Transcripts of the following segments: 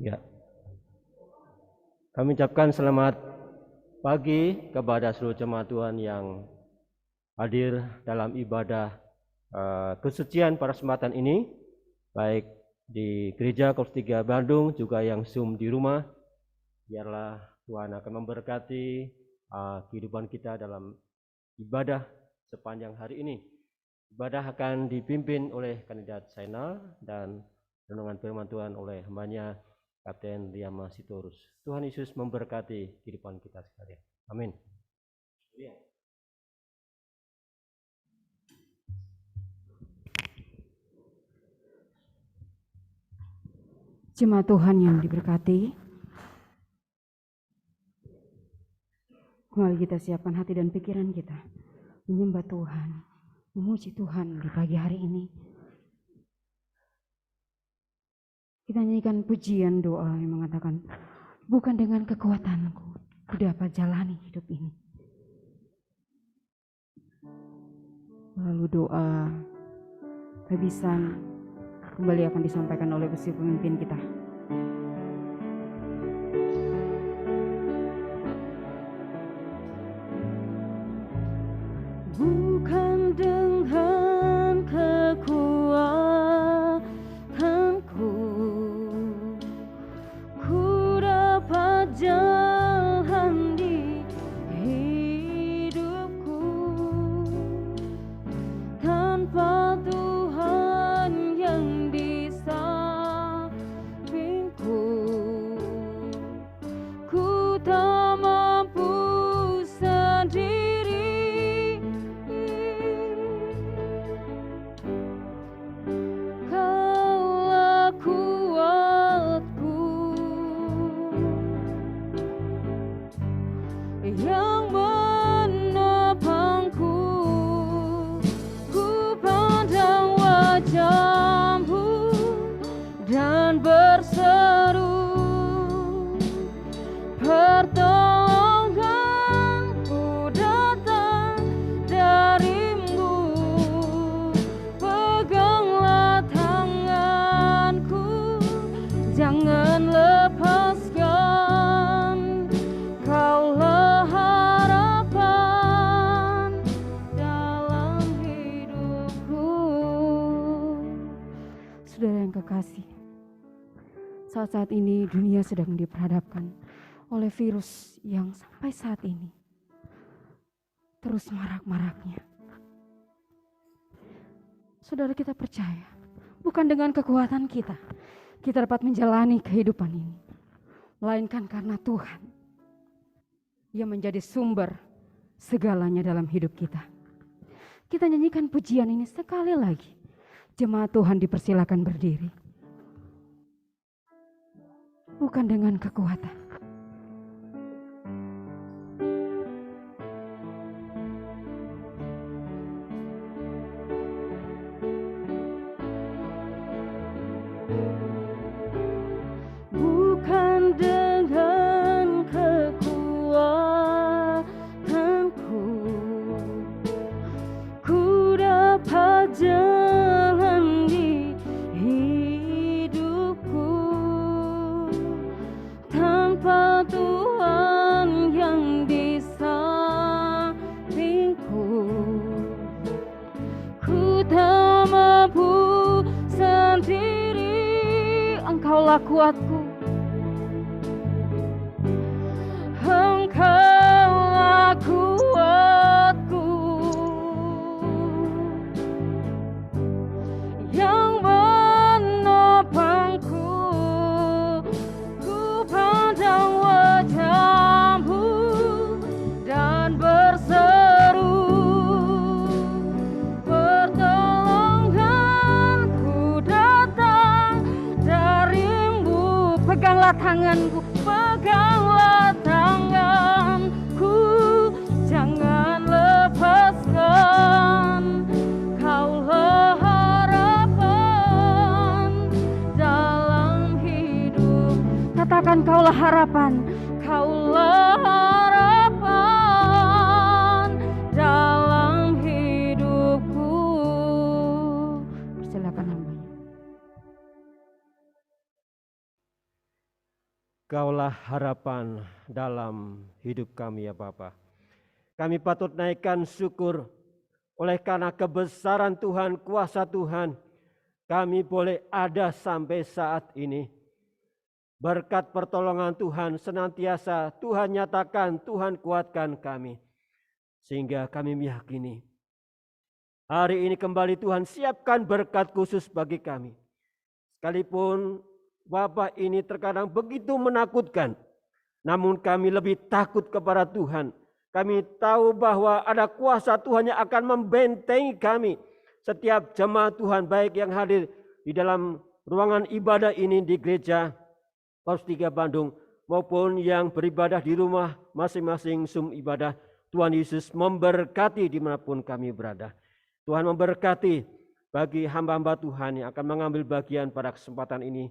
Ya, kami ucapkan selamat pagi kepada seluruh jemaat Tuhan yang hadir dalam ibadah kesucian pada kesempatan ini, baik di Gereja Korus 3 Bandung, juga yang Zoom di rumah. Biarlah Tuhan akan memberkati kehidupan kita dalam ibadah sepanjang hari ini. Ibadah akan dipimpin oleh kandidat Zainal dan renungan firman Tuhan oleh hambanya Kapten Riyama Sitorus. Tuhan Yesus memberkati kehidupan kita sekalian. Amin. Jemaat Tuhan yang diberkati, mari kita siapkan hati dan pikiran kita menyembah Tuhan, memuji Tuhan di pagi hari ini. Kita nyanyikan pujian doa yang mengatakan, bukan dengan kekuatanku ku dapat jalani hidup ini. Lalu doa kehabisan kembali akan disampaikan oleh besi pemimpin kita. Bukan dengan kekuatanku ku dapat jalani hidupku, tanpa Tuhan yang di sampingku ku tak mampu sendiri. Kaulah kuatku yang menopangku, ku pandang wajah-Mu dan berseru, pertolonganku datang dari-Mu. Peganglah tanganku, jangan lepaskan, Kaulah harapan dalam hidupku. Saudara yang kekasih, saat-saat ini dunia sedang diperhadapkan oleh virus yang sampai saat ini terus marak-maraknya. Saudara, kita percaya bukan dengan kekuatan kita dapat menjalani kehidupan ini, melainkan karena Tuhan yang menjadi sumber segalanya dalam hidup kita. Kita nyanyikan pujian ini sekali lagi. Jemaat Tuhan dipersilakan berdiri. Bukan dengan kekuatan. Bukan dengan kekuatanku ku dapat jalani hidupku, tanpa Tuhan yang di sampingku ku tak mampu sendiri. Engkaulah kuatku, Engkaulah kuatku yang menopangku, ku pandang wajah-Mu dan berseru, pertolonganku datang dari-Mu. Peganglah tanganku, peganglah tanganku, jangan lepaskan, Kaulah harapan dalam hidup. Katakan, Kaulah harapan, Kaulah harapan dalam hidupku. Persilakan hambanya. Kaulah harapan dalam hidup kami ya Bapa. Kami patut naikkan syukur oleh karena kebesaran Tuhan, kuasa Tuhan. Kami boleh ada sampai saat ini. Berkat pertolongan Tuhan senantiasa Tuhan nyatakan, Tuhan kuatkan kami. Sehingga kami meyakini hari ini kembali Tuhan siapkan berkat khusus bagi kami. Sekalipun Bapak ini terkadang begitu menakutkan, namun kami lebih takut kepada Tuhan. Kami tahu bahwa ada kuasa Tuhan yang akan membentengi kami. Setiap jemaat Tuhan baik yang hadir di dalam ruangan ibadah ini di gereja Paus 3 Bandung maupun yang beribadah di rumah masing-masing sum ibadah. Tuhan Yesus memberkati dimanapun kami berada. Tuhan memberkati bagi hamba-hamba Tuhan yang akan mengambil bagian pada kesempatan ini.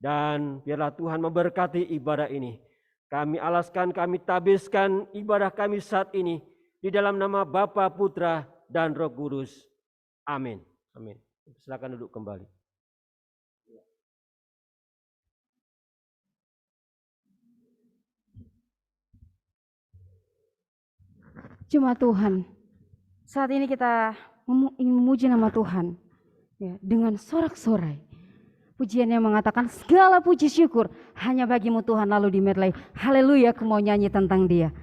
Dan biarlah Tuhan memberkati ibadah ini. Kami alaskan, kami tabiskan ibadah kami saat ini di dalam nama Bapa, Putra, dan Roh Kudus. Amin. Amin. Silakan duduk kembali. Jemaat Tuhan, saat ini kita ingin memuji nama Tuhan ya, dengan sorak-sorai. Pujian yang mengatakan segala puji syukur hanya bagimu Tuhan, lalu dimedley. Haleluya, aku mau nyanyi tentang Dia.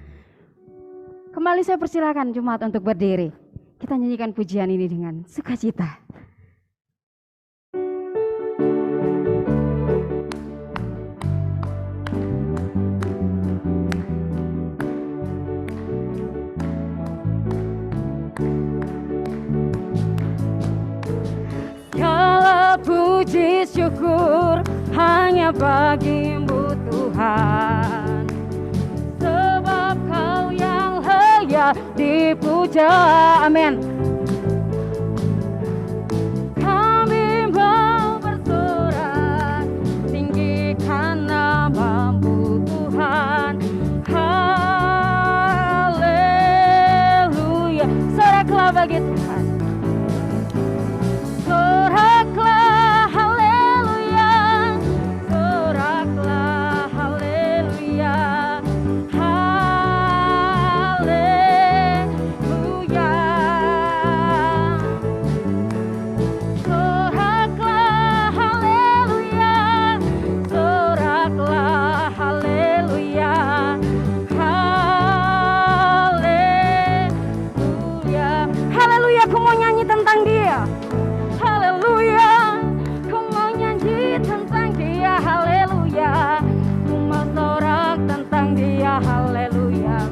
Kembali saya persilakan jemaat untuk berdiri. Kita nyanyikan pujian ini dengan sukacita. Puji syukur hanya bagimu Tuhan, sebab Kau yang layak dipuja. Amin. Kami mau bersorak tinggikan nama-Mu Tuhan. Haleluya. Soraklah bagi Tuhan. Soraklah haleluya, soraklah haleluya, haleluya. Soraklah haleluya, soraklah haleluya, haleluya. Haleluya, aku mau nyanyi tentang Dia. Haleluya, ku mau nyanyi tentang Dia. Haleluya, ku mau sorak tentang Dia. Haleluya,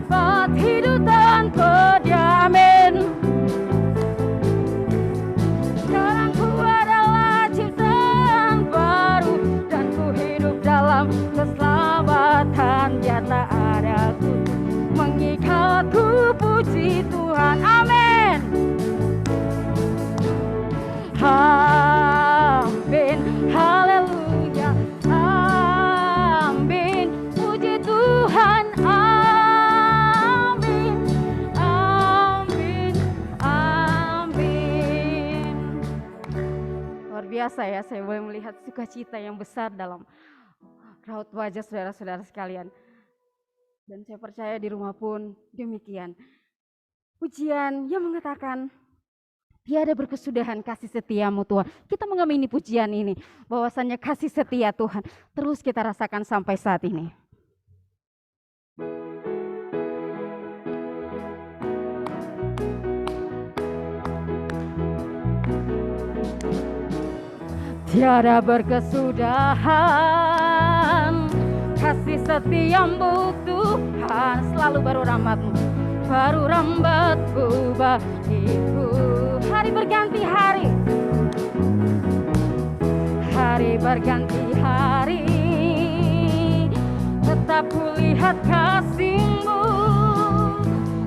buat hidup tanpa Dia. Amin. Sekarang ku adalah ciptaan baru dan ku hidup dalam keselamatan. Dia tak ada kutuk mengikatku, puji Tuhan. Amin. Amin, haleluya, amin, puji Tuhan, amin, amin, amin. Luar biasa ya, saya boleh melihat sukacita yang besar dalam raut wajah saudara-saudara sekalian. Dan saya percaya di rumah pun demikian. Pujian yang mengatakan, tiada berkesudahan kasih setiamu Tuhan. Kita mengamini pujian ini, bahwasannya kasih setia Tuhan terus kita rasakan sampai saat ini. Tiada berkesudahan kasih setiamu Tuhan, selalu baru rahmat-Mu, baru rahmat-Mu bagiku. Hari berganti hari, hari berganti hari, tetap kulihat kasih-Mu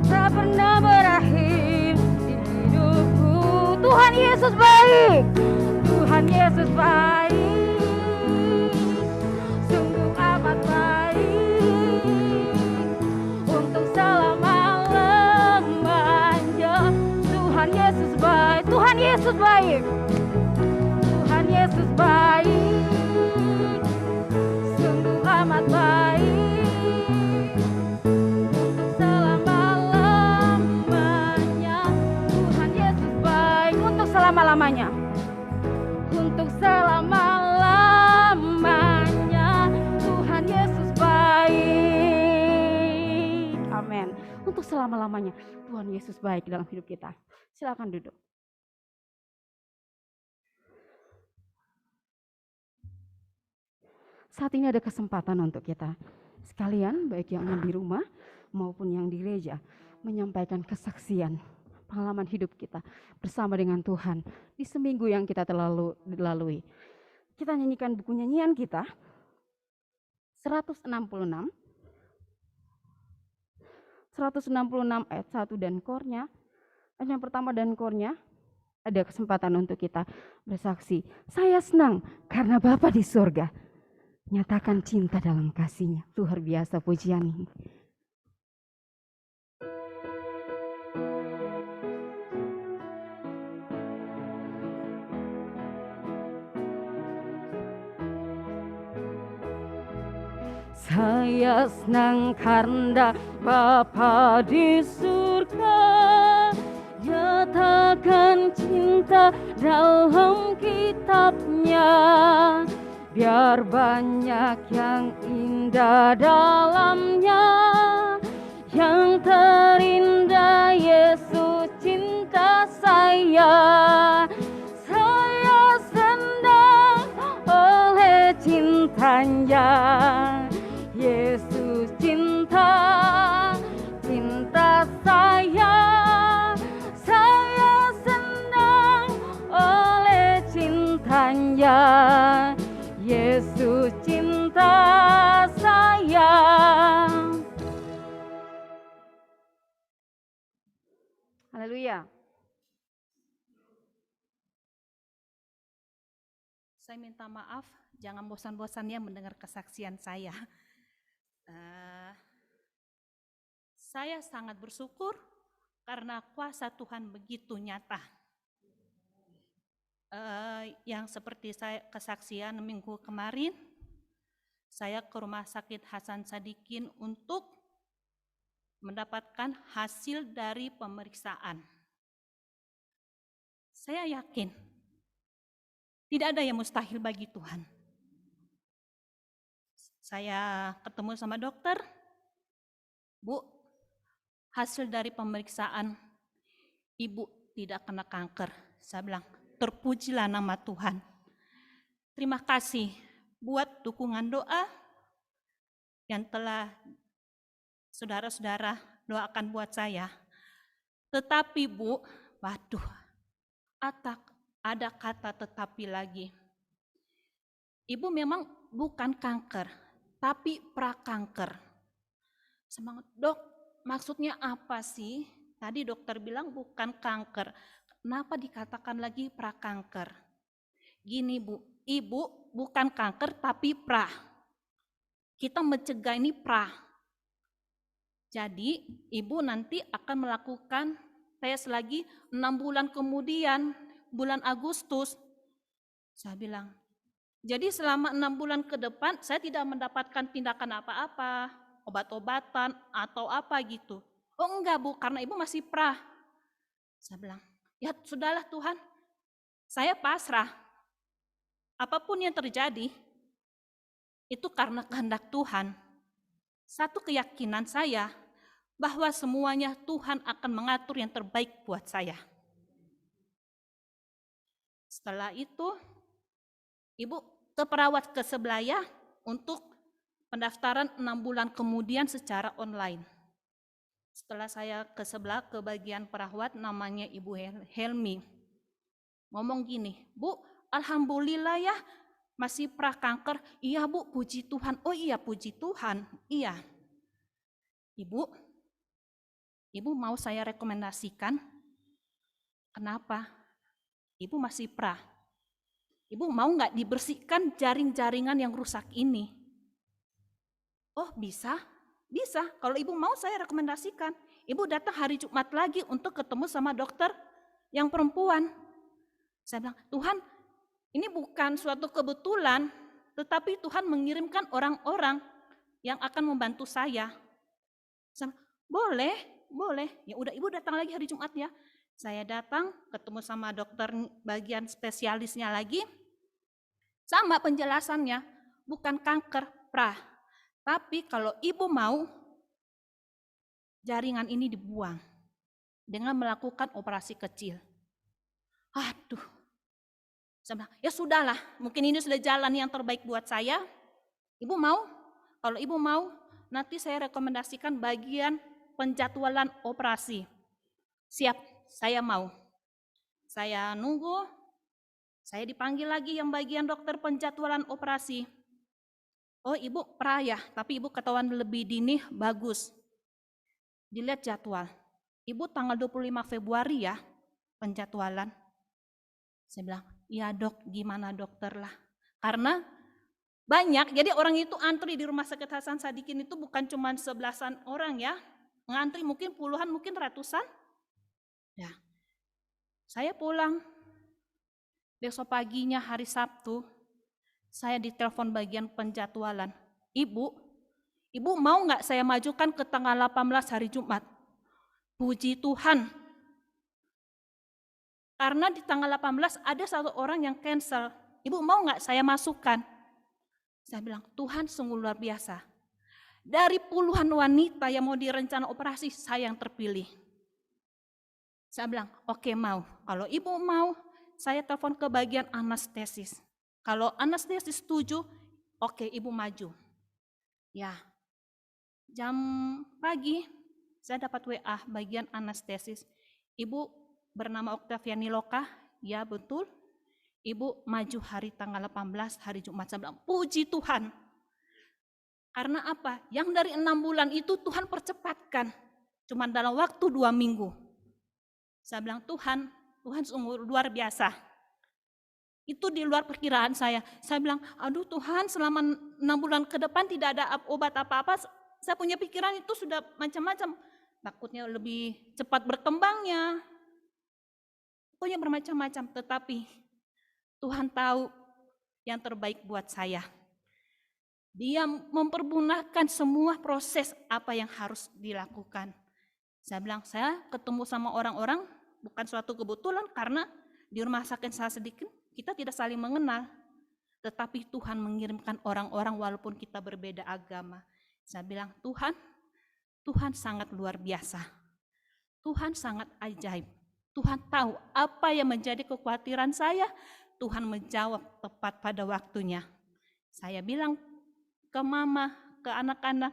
tak pernah berakhir di hidupku. Tuhan Yesus baik, Tuhan Yesus baik, sungguh amat baik, untuk selama-lamanya. Tuhan Yesus baik, Tuhan Yesus baik, Tuhan Yesus baik, selama-lamanya. Tuhan Yesus baik dalam hidup kita. Silakan duduk. Saat ini ada kesempatan untuk kita sekalian, baik yang di rumah maupun yang di gereja, menyampaikan kesaksian pengalaman hidup kita bersama dengan Tuhan di seminggu yang kita lalui. Kita nyanyikan buku nyanyian kita 166 ayat 1 dan kornya, ayat yang pertama dan kornya. Ada kesempatan untuk kita bersaksi. Saya senang karena Bapa di surga nyatakan cinta dalam kasih-Nya. Luar biasa pujian ini. Saya senang karena Bapa di surga nyatakan cinta dalam kitab-Nya. Biar banyak yang indah dalamnya, yang terindah Yesus cinta saya. Saya senang oleh cintanya. Yesus cinta saya. Saya senang oleh cintanya. Yesus cinta saya. Haleluya. Saya minta maaf, jangan bosan-bosannya mendengar kesaksian saya. Saya sangat bersyukur karena kuasa Tuhan begitu nyata. Yang seperti saya kesaksian minggu kemarin, saya ke rumah sakit Hasan Sadikin untuk mendapatkan hasil dari pemeriksaan. Saya yakin tidak ada yang mustahil bagi Tuhan. Saya ketemu sama dokter, Bu, hasil dari pemeriksaan Ibu tidak kena kanker. Saya bilang, terpujilah nama Tuhan. Terima kasih buat dukungan doa yang telah saudara-saudara doakan buat saya. Tetapi Bu, waduh, ada kata tetapi lagi. Ibu memang bukan kanker, tapi prakanker. Semangat, Dok, maksudnya apa sih? Tadi dokter bilang bukan kanker. Kenapa dikatakan lagi prakanker? Gini Bu, Ibu bukan kanker tapi pra. Kita mencegah ini pra. Jadi Ibu nanti akan melakukan tes lagi 6 bulan kemudian, bulan Agustus. Saya bilang, jadi selama 6 bulan ke depan saya tidak mendapatkan tindakan apa-apa, obat-obatan atau apa gitu. Oh enggak Bu, karena Ibu masih pra. Saya bilang, ya sudahlah Tuhan, saya pasrah. Apapun yang terjadi, itu karena kehendak Tuhan. Satu keyakinan saya, bahwa semuanya Tuhan akan mengatur yang terbaik buat saya. Setelah itu, Ibu ke perawat ke sebelah ya untuk pendaftaran 6 bulan kemudian secara online. Setelah saya ke sebelah ke bagian perawat namanya Ibu Helmi. Ngomong gini, Bu, alhamdulillah ya masih prakanker. Iya Bu, puji Tuhan. Oh iya, puji Tuhan. Iya. Ibu mau saya rekomendasikan. Kenapa? Ibu masih pra. Ibu mau nggak dibersihkan jaring-jaringan yang rusak ini? Oh bisa, bisa. Kalau Ibu mau saya rekomendasikan. Ibu datang hari Jumat lagi untuk ketemu sama dokter yang perempuan. Saya bilang, Tuhan ini bukan suatu kebetulan, tetapi Tuhan mengirimkan orang-orang yang akan membantu saya. Saya bilang, boleh. Ya udah Ibu datang lagi hari Jumat ya. Saya datang ketemu sama dokter bagian spesialisnya lagi. Sama penjelasannya, bukan kanker, pra. Tapi kalau Ibu mau, jaringan ini dibuang dengan melakukan operasi kecil. Aduh, saya bilang, ya sudahlah, mungkin ini sudah jalan yang terbaik buat saya. Ibu mau? Kalau ibu mau, nanti saya rekomendasikan bagian penjadwalan operasi. Siap, saya mau. Saya nunggu, saya dipanggil lagi yang bagian dokter penjadwalan operasi. Oh ibu pra ya, tapi ibu ketahuan lebih dini, bagus. Dilihat jadwal, ibu tanggal 25 Februari ya penjadwalan. Saya bilang, iya dok, gimana dokter lah. Karena banyak, jadi orang itu antri di Rumah Sakit Hasan Sadikin itu bukan cuma 11-an orang ya. Ngantri mungkin puluhan, mungkin ratusan. Ya, saya pulang. Besok paginya hari Sabtu, saya ditelepon bagian penjadwalan. Ibu mau nggak saya majukan ke tanggal 18 hari Jumat? Puji Tuhan. Karena di tanggal 18 ada satu orang yang cancel. Ibu mau nggak saya masukkan? Saya bilang, Tuhan sungguh luar biasa. Dari puluhan wanita yang mau direncana operasi, saya yang terpilih. Saya bilang, oke mau. Kalau ibu mau, saya telepon ke bagian anestesis. Kalau anestesis setuju, oke ibu maju. Ya, jam pagi saya dapat WA bagian anestesis. Ibu bernama Oktaviani Loka, ya betul. Ibu maju hari tanggal 18 hari Jumat. Saya bilang, puji Tuhan. Karena apa? Yang dari 6 bulan itu Tuhan percepatkan. Cuma dalam waktu 2 minggu. Saya bilang, Tuhan sungguh luar biasa. Itu di luar perkiraan saya. Saya bilang, aduh Tuhan selama 6 bulan ke depan tidak ada obat apa-apa. Saya punya pikiran itu sudah macam-macam. Takutnya lebih cepat berkembangnya. Pokoknya bermacam-macam. Tetapi Tuhan tahu yang terbaik buat saya. Dia mempergunakan semua proses apa yang harus dilakukan. Saya bilang, saya ketemu sama orang-orang bukan suatu kebetulan karena di Rumah Sakit Hasan Sadikin kita tidak saling mengenal. Tetapi Tuhan mengirimkan orang-orang walaupun kita berbeda agama. Saya bilang, Tuhan sangat luar biasa. Tuhan sangat ajaib. Tuhan tahu apa yang menjadi kekhawatiran saya. Tuhan menjawab tepat pada waktunya. Saya bilang ke mama, ke anak-anak,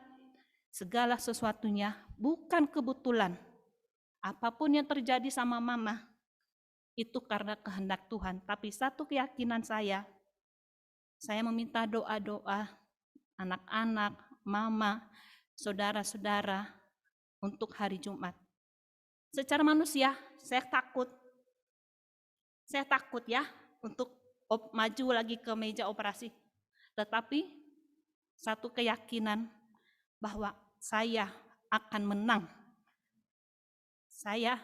segala sesuatunya bukan kebetulan. Apapun yang terjadi sama mama, itu karena kehendak Tuhan. Tapi satu keyakinan saya meminta doa-doa anak-anak, mama, saudara-saudara untuk hari Jumat. Secara manusia, saya takut ya untuk maju lagi ke meja operasi. Tetapi satu keyakinan bahwa saya akan menang. Saya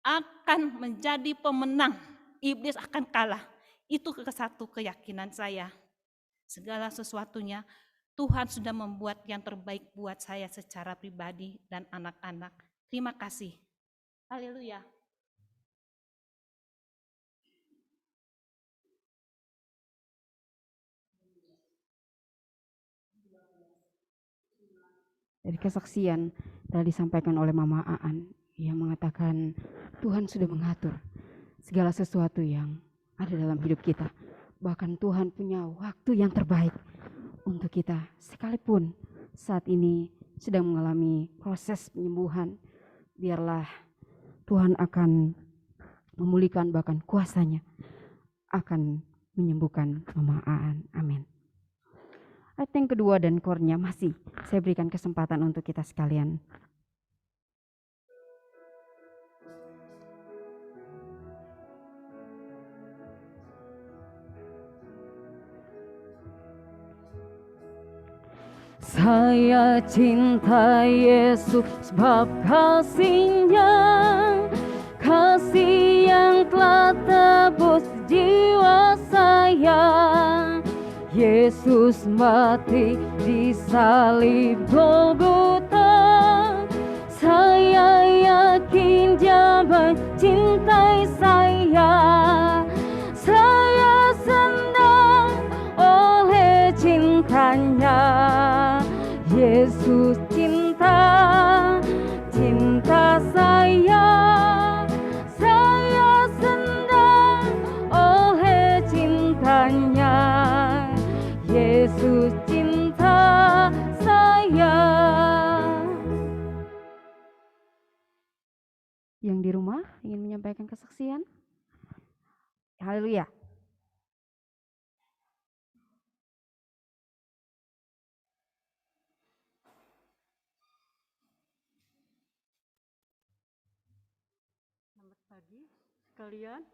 akan menjadi pemenang. Iblis akan kalah. Itu satu keyakinan saya. Segala sesuatunya Tuhan sudah membuat yang terbaik buat saya secara pribadi dan anak-anak. Terima kasih. Haleluya. Dari kesaksian telah disampaikan oleh Mama Aan yang mengatakan Tuhan sudah mengatur segala sesuatu yang ada dalam hidup kita. Bahkan Tuhan punya waktu yang terbaik untuk kita. Sekalipun saat ini sedang mengalami proses penyembuhan, biarlah Tuhan akan memulihkan, bahkan kuasanya akan menyembuhkan Mama Aan. Amin. Ayat yang kedua dan kornya masih saya berikan kesempatan untuk kita sekalian. Saya cinta Yesus sebab kasih-Nya, kasih yang telah tebus jiwa saya. Yesus mati di salib Golgota. Saya yakin Dia mencintai saya. Saya senang oleh cintanya. Yesus cinta kesaksian. Haleluya. Selamat pagi sekalian.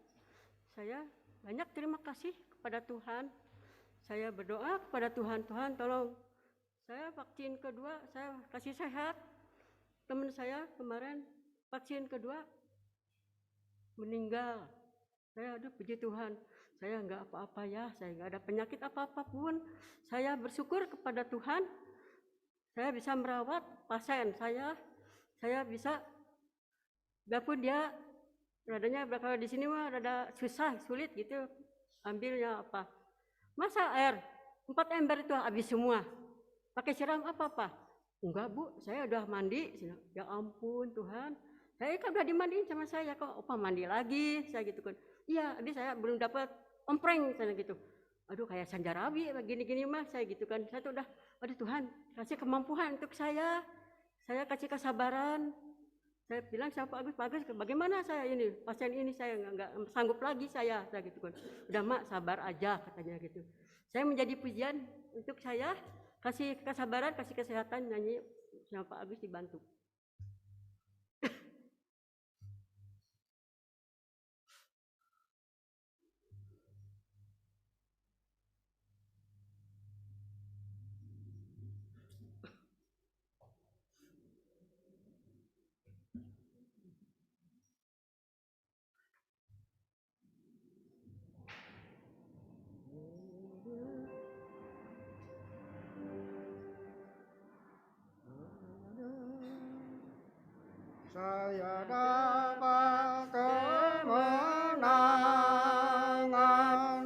Saya banyak terima kasih kepada Tuhan. Saya berdoa kepada Tuhan, Tuhan tolong saya vaksin kedua, saya kasih sehat. Teman saya kemarin vaksin kedua meninggal. Saya aduh puji Tuhan, saya enggak apa-apa ya, saya enggak ada penyakit apa-apa pun. Saya bersyukur kepada Tuhan. Saya bisa merawat pasien saya bisa, walaupun dia radanya kalau di sini mah rada susah, sulit gitu ambilnya apa. Masa air 4 ember itu habis semua. Pakai siram apa? Enggak Bu, saya udah mandi. Ya ampun Tuhan, saya kan udah dimandiin sama saya, kok opa mandi lagi, saya gitu kan. Iya, habis saya belum dapat ompreng saya gitu. Aduh kayak sanjarawi gini-gini mah saya gitu kan. Saya tuh udah, aduh Tuhan kasih kemampuan untuk saya kasih kesabaran. Saya bilang sama Pak Agus, bagaimana saya ini, pasien ini saya nggak sanggup lagi saya gitu kan. Udah Mak sabar aja katanya gitu. Saya menjadi pujian untuk saya, kasih kesabaran, kasih kesehatan, nyanyi sama Pak Agus dibantu. Saya dapat kemenangan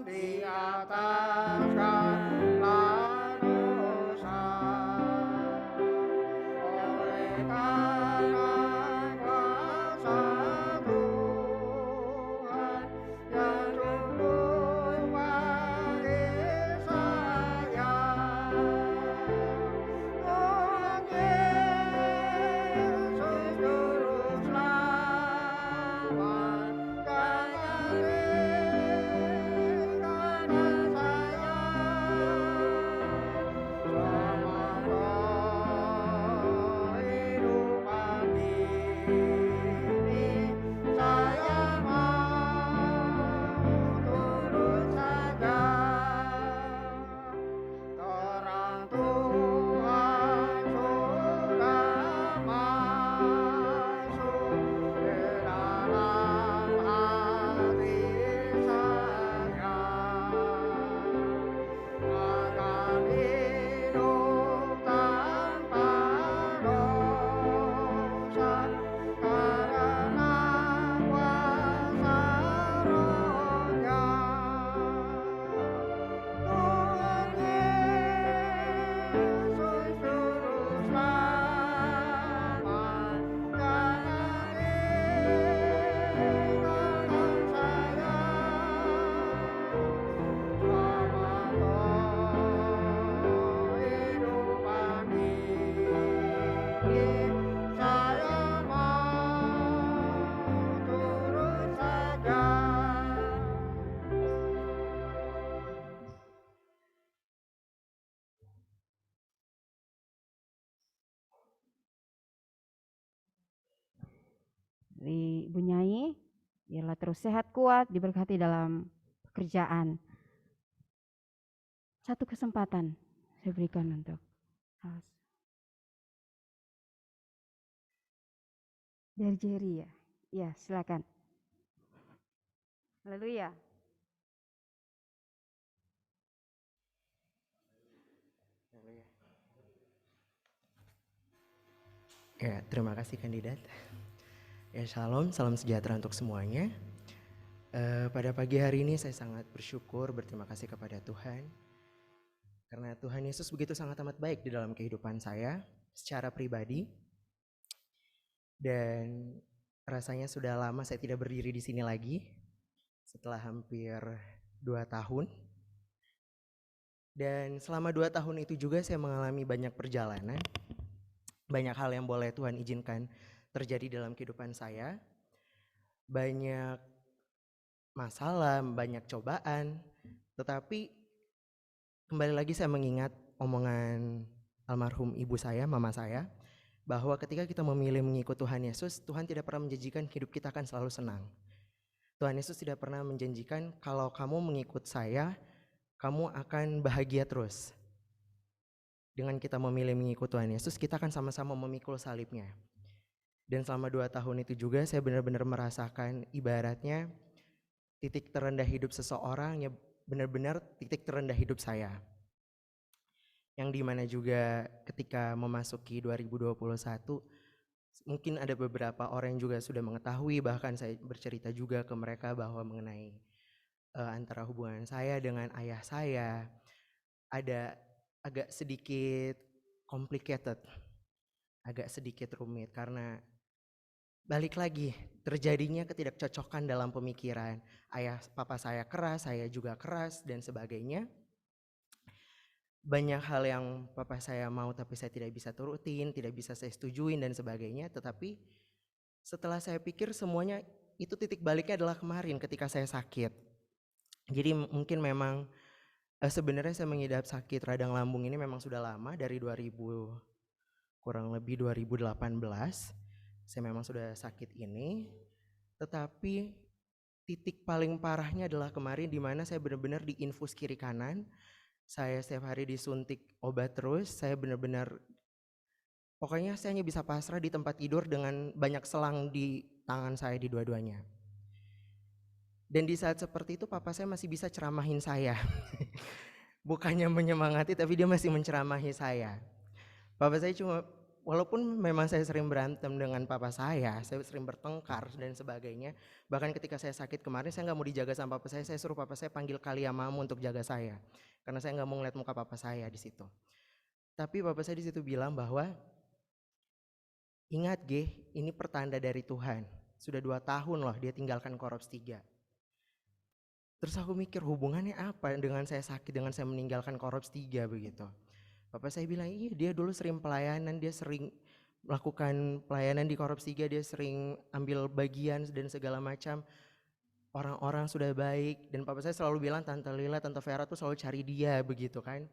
di atas segala dosa oleh karena kuasa Tuhan yang sungguh bagi saya. Tuhan Yesus Juru Selamat, jangan tinggalkan saya. Selama kehidupan ini, saya mau turut saja. Terang Tuhan sudah masuk ke dalam hati saya. Akan hidup tanpa dosa karena kuasa Roh-Nya. Tuhan Yesus Juru Selamat, jangan tinggalkan saya. Selama kehidupan ini, saya mau turut saja. Dari Ibu Nyai, biarlah terus sehat kuat, diberkati dalam pekerjaan. Satu kesempatan saya berikan untuk dari Jerry ya. Ya, silakan. Haleluya. Ya, terima kasih kandidat. Ya, shalom, salam sejahtera untuk semuanya. Pada pagi hari ini saya sangat bersyukur, berterima kasih kepada Tuhan. Karena Tuhan Yesus begitu sangat amat baik di dalam kehidupan saya secara pribadi. Dan rasanya sudah lama saya tidak berdiri di sini lagi. Setelah hampir 2 tahun. Dan selama 2 tahun itu juga saya mengalami banyak perjalanan. Banyak hal yang boleh Tuhan izinkan terjadi dalam kehidupan saya. banyak masalah, banyak cobaan. Tetapi kembali lagi saya mengingat omongan almarhum ibu saya, mama saya, bahwa ketika kita memilih mengikut Tuhan Yesus, Tuhan tidak pernah menjanjikan hidup kita akan selalu senang. Tuhan Yesus tidak pernah menjanjikan kalau kamu mengikut saya, kamu akan bahagia terus. Dengan kita memilih mengikut Tuhan Yesus, kita akan sama-sama memikul salibnya. Dan selama 2 tahun itu juga saya benar-benar merasakan ibaratnya titik terendah hidup seseorang, ya benar-benar titik terendah hidup saya. Yang dimana juga ketika memasuki 2021, mungkin ada beberapa orang yang juga sudah mengetahui, bahkan saya bercerita juga ke mereka bahwa mengenai antara hubungan saya dengan ayah saya ada agak sedikit complicated, agak sedikit rumit karena balik lagi terjadinya ketidakcocokan dalam pemikiran. Papa saya keras, saya juga keras dan sebagainya. Banyak hal yang papa saya mau tapi saya tidak bisa turutin, tidak bisa saya setujuin dan sebagainya. Tetapi setelah saya pikir semuanya itu titik baliknya adalah kemarin ketika saya sakit. Jadi mungkin memang sebenarnya saya mengidap sakit radang lambung ini memang sudah lama, dari kurang lebih 2018. Saya memang sudah sakit ini. Tetapi titik paling parahnya adalah kemarin di mana saya benar-benar diinfus kiri kanan. Saya setiap hari disuntik obat terus, saya benar-benar pokoknya saya hanya bisa pasrah di tempat tidur dengan banyak selang di tangan saya di dua-duanya. Dan di saat seperti itu papa saya masih bisa ceramahin saya. Bukannya menyemangati tapi dia masih menceramahi saya. Papa saya cuma, walaupun memang saya sering berantem dengan papa saya sering bertengkar dan sebagainya. Bahkan ketika saya sakit kemarin saya gak mau dijaga sama papa saya suruh papa saya panggil Kalia Mamu untuk jaga saya. Karena saya gak mau ngeliat muka papa saya di situ. Tapi papa saya di situ bilang bahwa, ingat Ge, ini pertanda dari Tuhan. Sudah 2 tahun loh dia tinggalkan Korps 3. Terus aku mikir hubungannya apa dengan saya sakit, dengan saya meninggalkan Korps 3 begitu. Papa saya bilang, iya dia dulu sering pelayanan, dia sering melakukan pelayanan di Korps 3, dia sering ambil bagian dan segala macam. Orang-orang sudah baik, dan papa saya selalu bilang Tante Lila, Tante Vera tuh selalu cari dia begitu kan.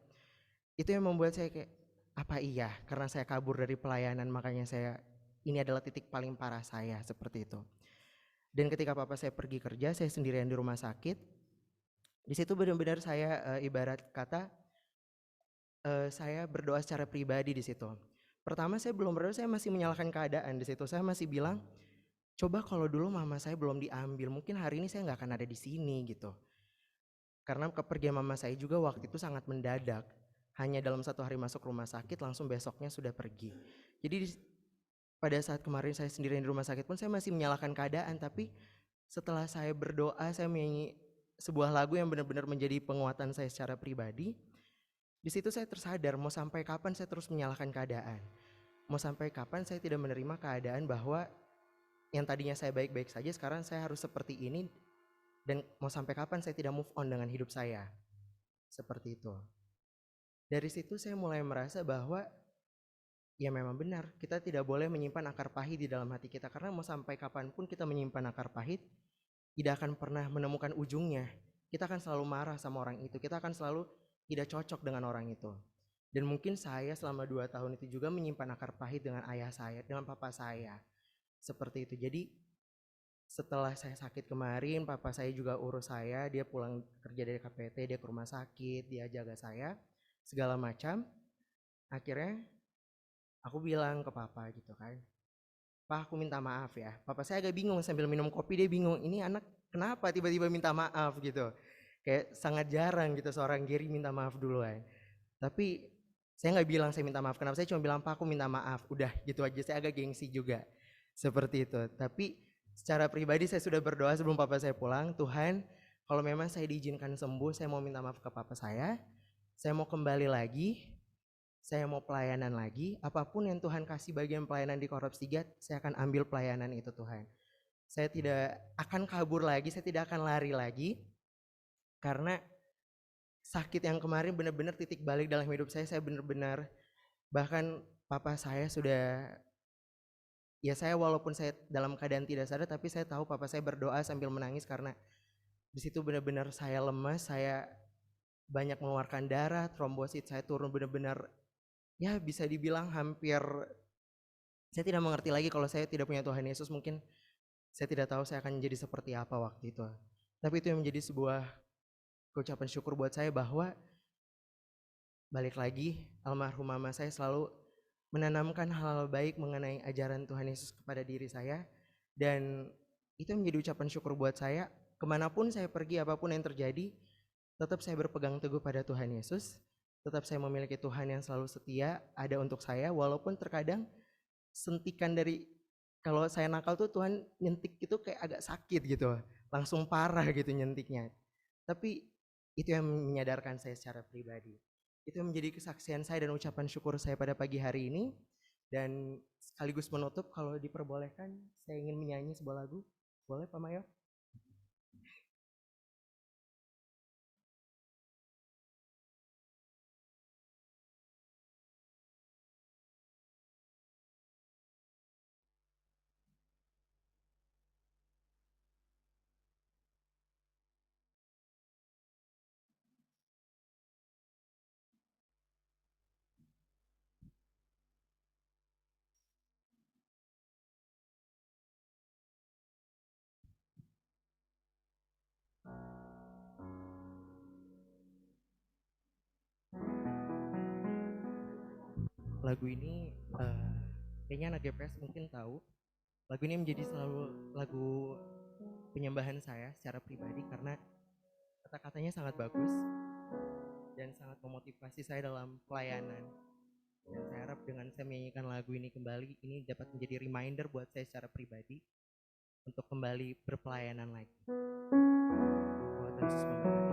Itu yang membuat saya kayak, apa iya karena saya kabur dari pelayanan makanya ini adalah titik paling parah saya seperti itu. Dan ketika papa saya pergi kerja, saya sendirian di rumah sakit. Di situ benar-benar saya ibarat kata saya berdoa secara pribadi di situ. Pertama saya belum berdoa, saya masih menyalahkan keadaan di situ. Saya masih bilang, coba kalau dulu mama saya belum diambil, mungkin hari ini saya nggak akan ada di sini gitu. Karena kepergian mama saya juga waktu itu sangat mendadak. Hanya dalam 1 hari masuk rumah sakit, langsung besoknya sudah pergi. Jadi pada saat kemarin saya sendirian di rumah sakit pun saya masih menyalahkan keadaan. Tapi setelah saya berdoa, saya menyanyi sebuah lagu yang benar-benar menjadi penguatan saya secara pribadi. Di situ saya tersadar, mau sampai kapan saya terus menyalahkan keadaan. Mau sampai kapan saya tidak menerima keadaan bahwa yang tadinya saya baik-baik saja, sekarang saya harus seperti ini. Dan mau sampai kapan saya tidak move on dengan hidup saya. Seperti itu. Dari situ saya mulai merasa bahwa ya memang benar, kita tidak boleh menyimpan akar pahit di dalam hati kita. Karena mau sampai kapanpun kita menyimpan akar pahit, tidak akan pernah menemukan ujungnya. Kita akan selalu marah sama orang itu, kita akan selalu tidak cocok dengan orang itu. Dan mungkin saya selama 2 tahun itu juga menyimpan akar pahit dengan ayah saya, dengan papa saya. Seperti itu. Jadi setelah saya sakit kemarin, papa saya juga urus saya, dia pulang kerja dari KPT, dia ke rumah sakit, dia jaga saya, segala macam. Akhirnya aku bilang ke papa gitu kan, Pak aku minta maaf ya. Papa saya agak bingung sambil minum kopi, dia bingung, ini anak kenapa tiba-tiba minta maaf gitu. Kayak sangat jarang gitu seorang Gary minta maaf duluan. Tapi saya gak bilang saya minta maaf, kenapa, saya cuma bilang Pak aku minta maaf, udah gitu aja. Saya agak gengsi juga seperti itu. Tapi secara pribadi saya sudah berdoa sebelum papa saya pulang, Tuhan kalau memang saya diizinkan sembuh, saya mau minta maaf ke papa saya mau kembali lagi, saya mau pelayanan lagi, apapun yang Tuhan kasih bagian pelayanan di Korps 3, saya akan ambil pelayanan itu Tuhan. Saya tidak akan kabur lagi, saya tidak akan lari lagi, karena sakit yang kemarin benar-benar titik balik dalam hidup saya benar-benar, bahkan papa saya sudah ya saya walaupun saya dalam keadaan tidak sadar, tapi saya tahu papa saya berdoa sambil menangis karena di situ benar-benar saya lemas, saya banyak mengeluarkan darah, trombosit saya turun benar-benar, ya bisa dibilang hampir, saya tidak mengerti lagi kalau saya tidak punya Tuhan Yesus, mungkin saya tidak tahu saya akan menjadi seperti apa waktu itu. Tapi itu yang menjadi sebuah ucapan syukur buat saya bahwa balik lagi almarhum mama saya selalu menanamkan hal-hal baik mengenai ajaran Tuhan Yesus kepada diri saya, dan itu menjadi ucapan syukur buat saya. Kemanapun saya pergi, apapun yang terjadi, tetap saya berpegang teguh pada Tuhan Yesus, tetap saya memiliki Tuhan yang selalu setia ada untuk saya, walaupun terkadang sentikan dari, kalau saya nakal tuh Tuhan nyentik itu kayak agak sakit gitu, langsung parah gitu nyentiknya. Tapi itu yang menyadarkan saya secara pribadi. Itu yang menjadi kesaksian saya dan ucapan syukur saya pada pagi hari ini. Dan sekaligus menutup, kalau diperbolehkan saya ingin menyanyi sebuah lagu. Boleh Pak Mayor? Lagu ini kayaknya anak GPS mungkin tahu. Lagu ini menjadi selalu lagu penyembahan saya secara pribadi karena kata-katanya sangat bagus dan sangat memotivasi saya dalam pelayanan. Dan saya harap dengan saya menyanyikan lagu ini kembali, ini dapat menjadi reminder buat saya secara pribadi untuk kembali berpelayanan lagi. Tuhan Yesus memberkati.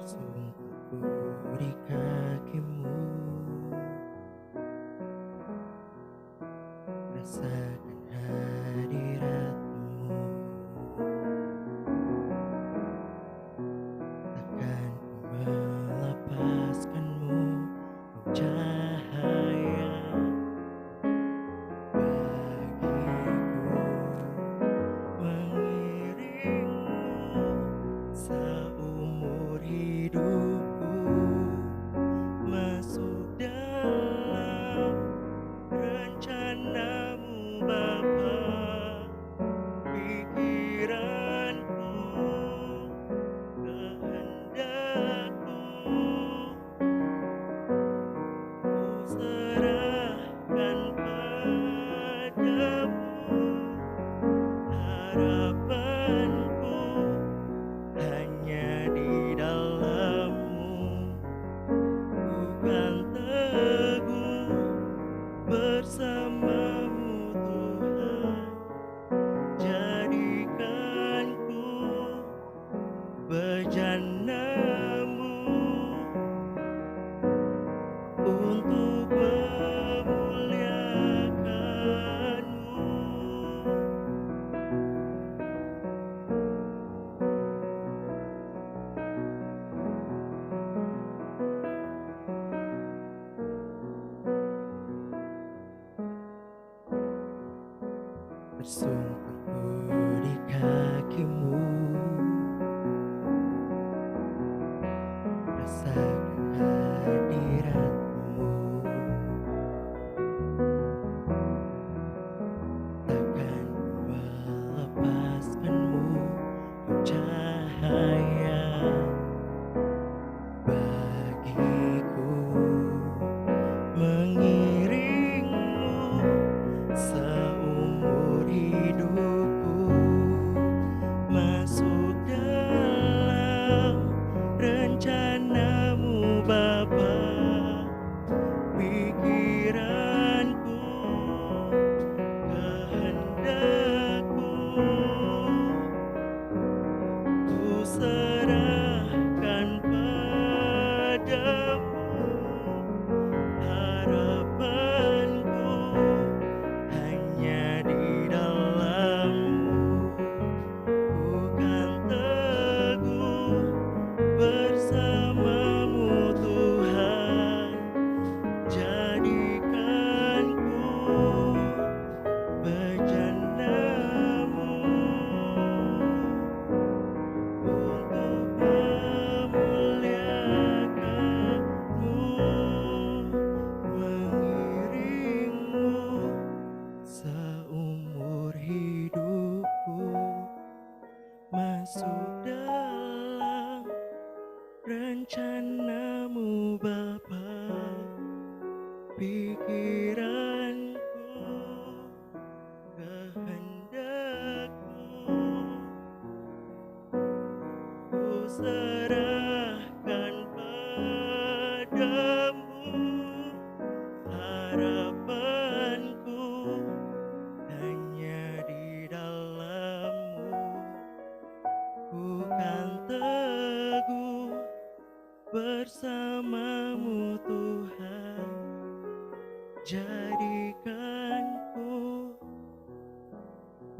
Bersungguh di kakimu, rasakan hadiratmu, takkan ku melepaskanmu, kau cahaya bagiku, mengiringmu seumur hidupku, masuk dalam rencanamu Bapa, pikiranku, kehendakku, ku serahkan padamu, harapanku hanya di dalam-Mu, ku kan teguh bersama-Mu Tuhan, jadikanku bejana-Mu untuk memuliakan-Mu. Bersungguh di kakimu, rasakan hadiratmu, takkan ku melepaskanmu, kau cahaya bagiku, mengiringmu seumur hidup.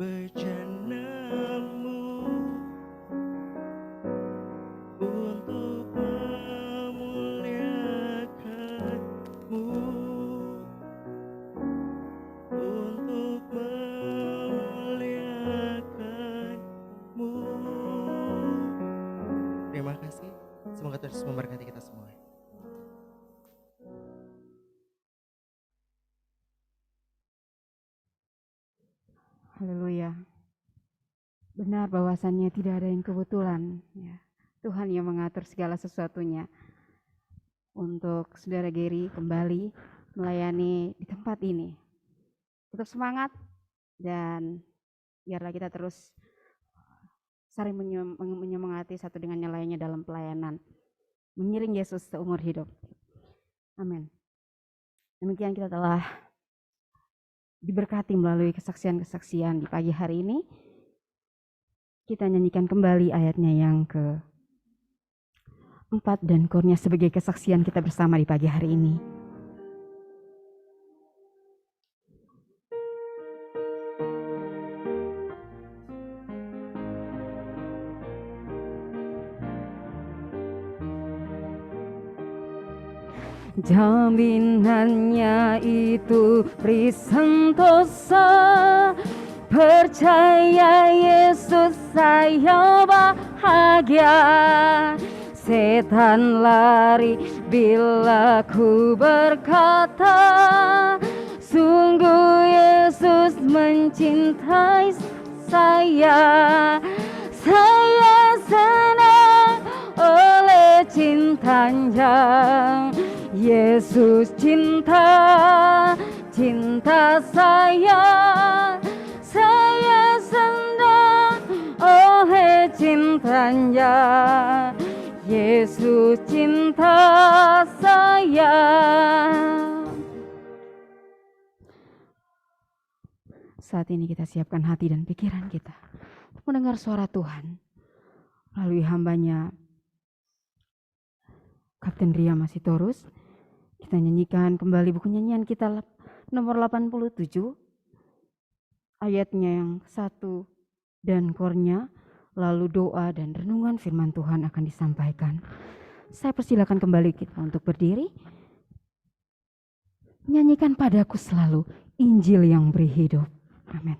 bejanamu untuk memuliakanmu, untuk memuliakanmu. Terima kasih. Semoga terus memberkati kita semua. Haleluya. Benar bahwasannya tidak ada yang kebetulan. Ya. Tuhan yang mengatur segala sesuatunya. Untuk Saudara Gary kembali melayani di tempat ini. Tetap semangat dan biarlah kita terus saling menyemangati satu dengan yang lainnya dalam pelayanan. Mengiring Yesus seumur hidup. Amin. Demikian kita telah diberkati melalui kesaksian-kesaksian di pagi hari ini. Kita nyanyikan kembali ayatnya yang ke-4 dan kurnya sebagai kesaksian kita bersama di pagi hari ini. Jaminannya itu beri sentosa, percaya Yesus saya bahagia. Setan lari bila ku berkata, sungguh Yesus mencintai saya. Saya senang oleh cintanya. Yesus cinta saya. Saya senang oleh cintanya. Yesus cinta saya. Saat ini kita siapkan hati dan pikiran kita untuk mendengar suara Tuhan melalui hambanya Kapten Ria Masitorus. Kita nyanyikan kembali buku nyanyian kita nomor 87, ayatnya yang 1 dan kornya, lalu doa dan renungan firman Tuhan akan disampaikan. Saya persilakan kembali kita untuk berdiri. Nyanyikan padaku selalu Injil yang beri hidup. Amin.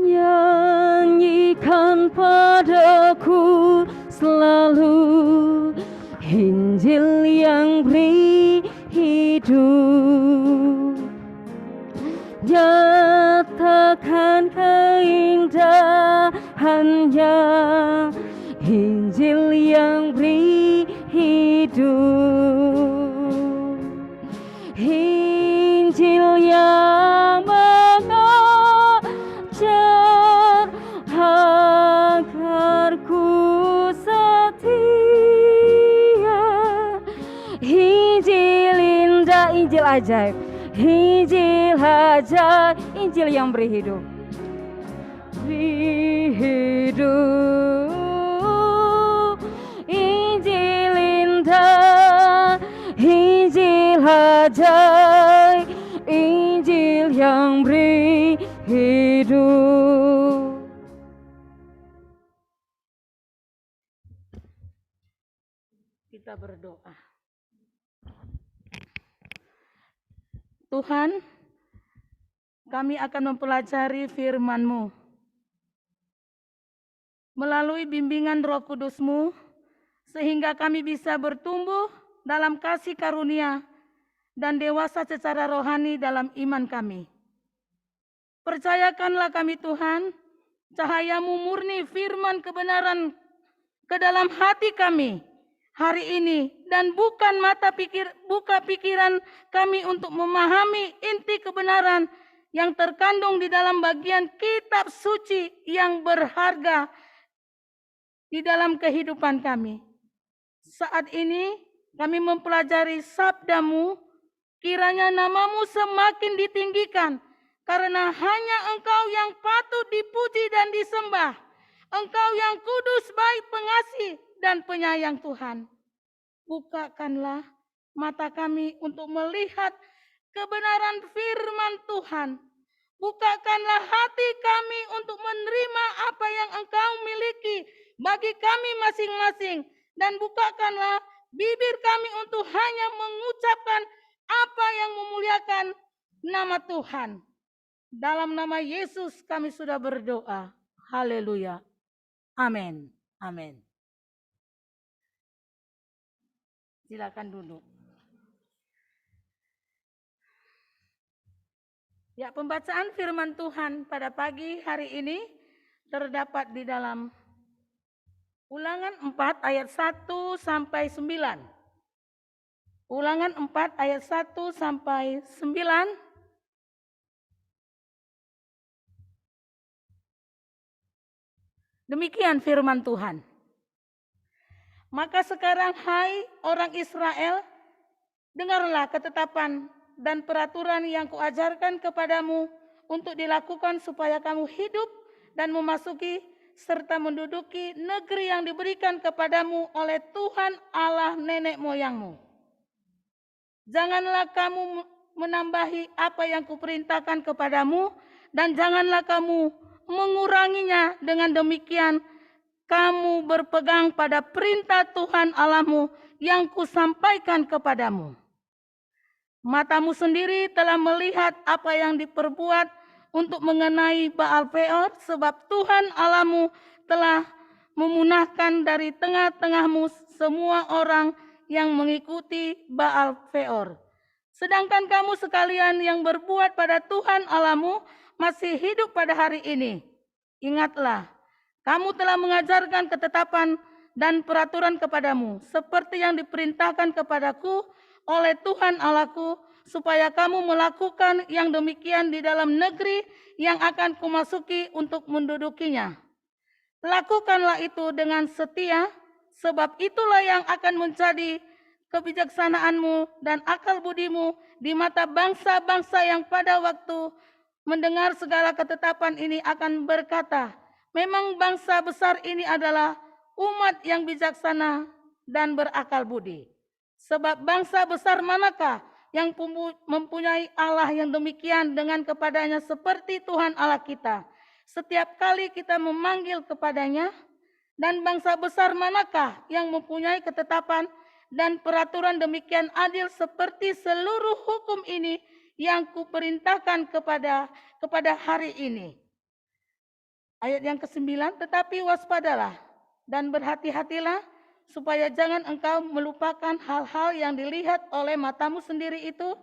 Nyanyikan padaku selalu Injil yang beri hidup. Nyatakan keindahannya, Injil yang beri hidup. Injil yang mengajar agar ku setia. Injil indah, Injil ajaib, Injil ajaib, Injil yang beri hidup. Beri hidup, Injil indah, Injil ajaib, Injil yang beri hidup. Kita berdoa. Tuhan, kami akan mempelajari firman-Mu. Melalui bimbingan Roh Kudus-Mu, sehingga kami bisa bertumbuh dalam kasih karunia dan dewasa secara rohani dalam iman kami. Percayakanlah kami Tuhan, cahaya-Mu murni firman kebenaran ke dalam hati kami hari ini, dan buka pikiran kami untuk memahami inti kebenaran yang terkandung di dalam bagian kitab suci yang berharga di dalam kehidupan kami. Saat ini kami mempelajari sabda-Mu, kiranya nama-Mu semakin ditinggikan, karena hanya Engkau yang patut dipuji dan disembah. Engkau yang kudus, baik, pengasih, dan penyayang Tuhan. Bukakanlah mata kami untuk melihat kebenaran firman Tuhan. Bukakanlah hati kami untuk menerima apa yang Engkau miliki bagi kami masing-masing. Dan bukakanlah bibir kami untuk hanya mengucapkan apa yang memuliakan nama Tuhan. Dalam nama Yesus kami sudah berdoa. Haleluya. Amin. Amin. Silakan duduk. Ya, pembacaan firman Tuhan pada pagi hari ini terdapat di dalam Ulangan 4 ayat 1 sampai 9. Ulangan 4 ayat 1 sampai 9. Demikian firman Tuhan. Maka sekarang hai orang Israel, dengarlah ketetapan dan peraturan yang kuajarkan kepadamu untuk dilakukan supaya kamu hidup dan memasuki serta menduduki negeri yang diberikan kepadamu oleh Tuhan Allah nenek moyangmu. Janganlah kamu menambahi apa yang kuperintahkan kepadamu dan janganlah kamu menguranginya. Dengan demikian kamu berpegang pada perintah Tuhan Allahmu yang kusampaikan kepadamu. Matamu sendiri telah melihat apa yang diperbuat untuk mengenai Baal Peor, sebab Tuhan Allahmu telah memunahkan dari tengah-tengahmu semua orang yang mengikuti Baal Peor. Sedangkan kamu sekalian yang berbuat pada Tuhan Allahmu masih hidup pada hari ini. Ingatlah, kamu telah mengajarkan ketetapan dan peraturan kepadamu, seperti yang diperintahkan kepadaku oleh Tuhan Allahku, supaya kamu melakukan yang demikian di dalam negeri yang akan kumasuki untuk mendudukinya. Lakukanlah itu dengan setia, sebab itulah yang akan menjadi kebijaksanaanmu dan akal budimu di mata bangsa-bangsa yang pada waktu mendengar segala ketetapan ini akan berkata, memang bangsa besar ini adalah umat yang bijaksana dan berakal budi. Sebab bangsa besar manakah yang mempunyai Allah yang demikian dengan kepadanya seperti Tuhan Allah kita. Setiap kali kita memanggil kepadanya, dan bangsa besar manakah yang mempunyai ketetapan dan peraturan demikian adil seperti seluruh hukum ini yang kuperintahkan kepada hari ini. Ayat yang ke-9, tetapi waspadalah dan berhati-hatilah supaya jangan engkau melupakan hal-hal yang dilihat oleh matamu sendiri itu,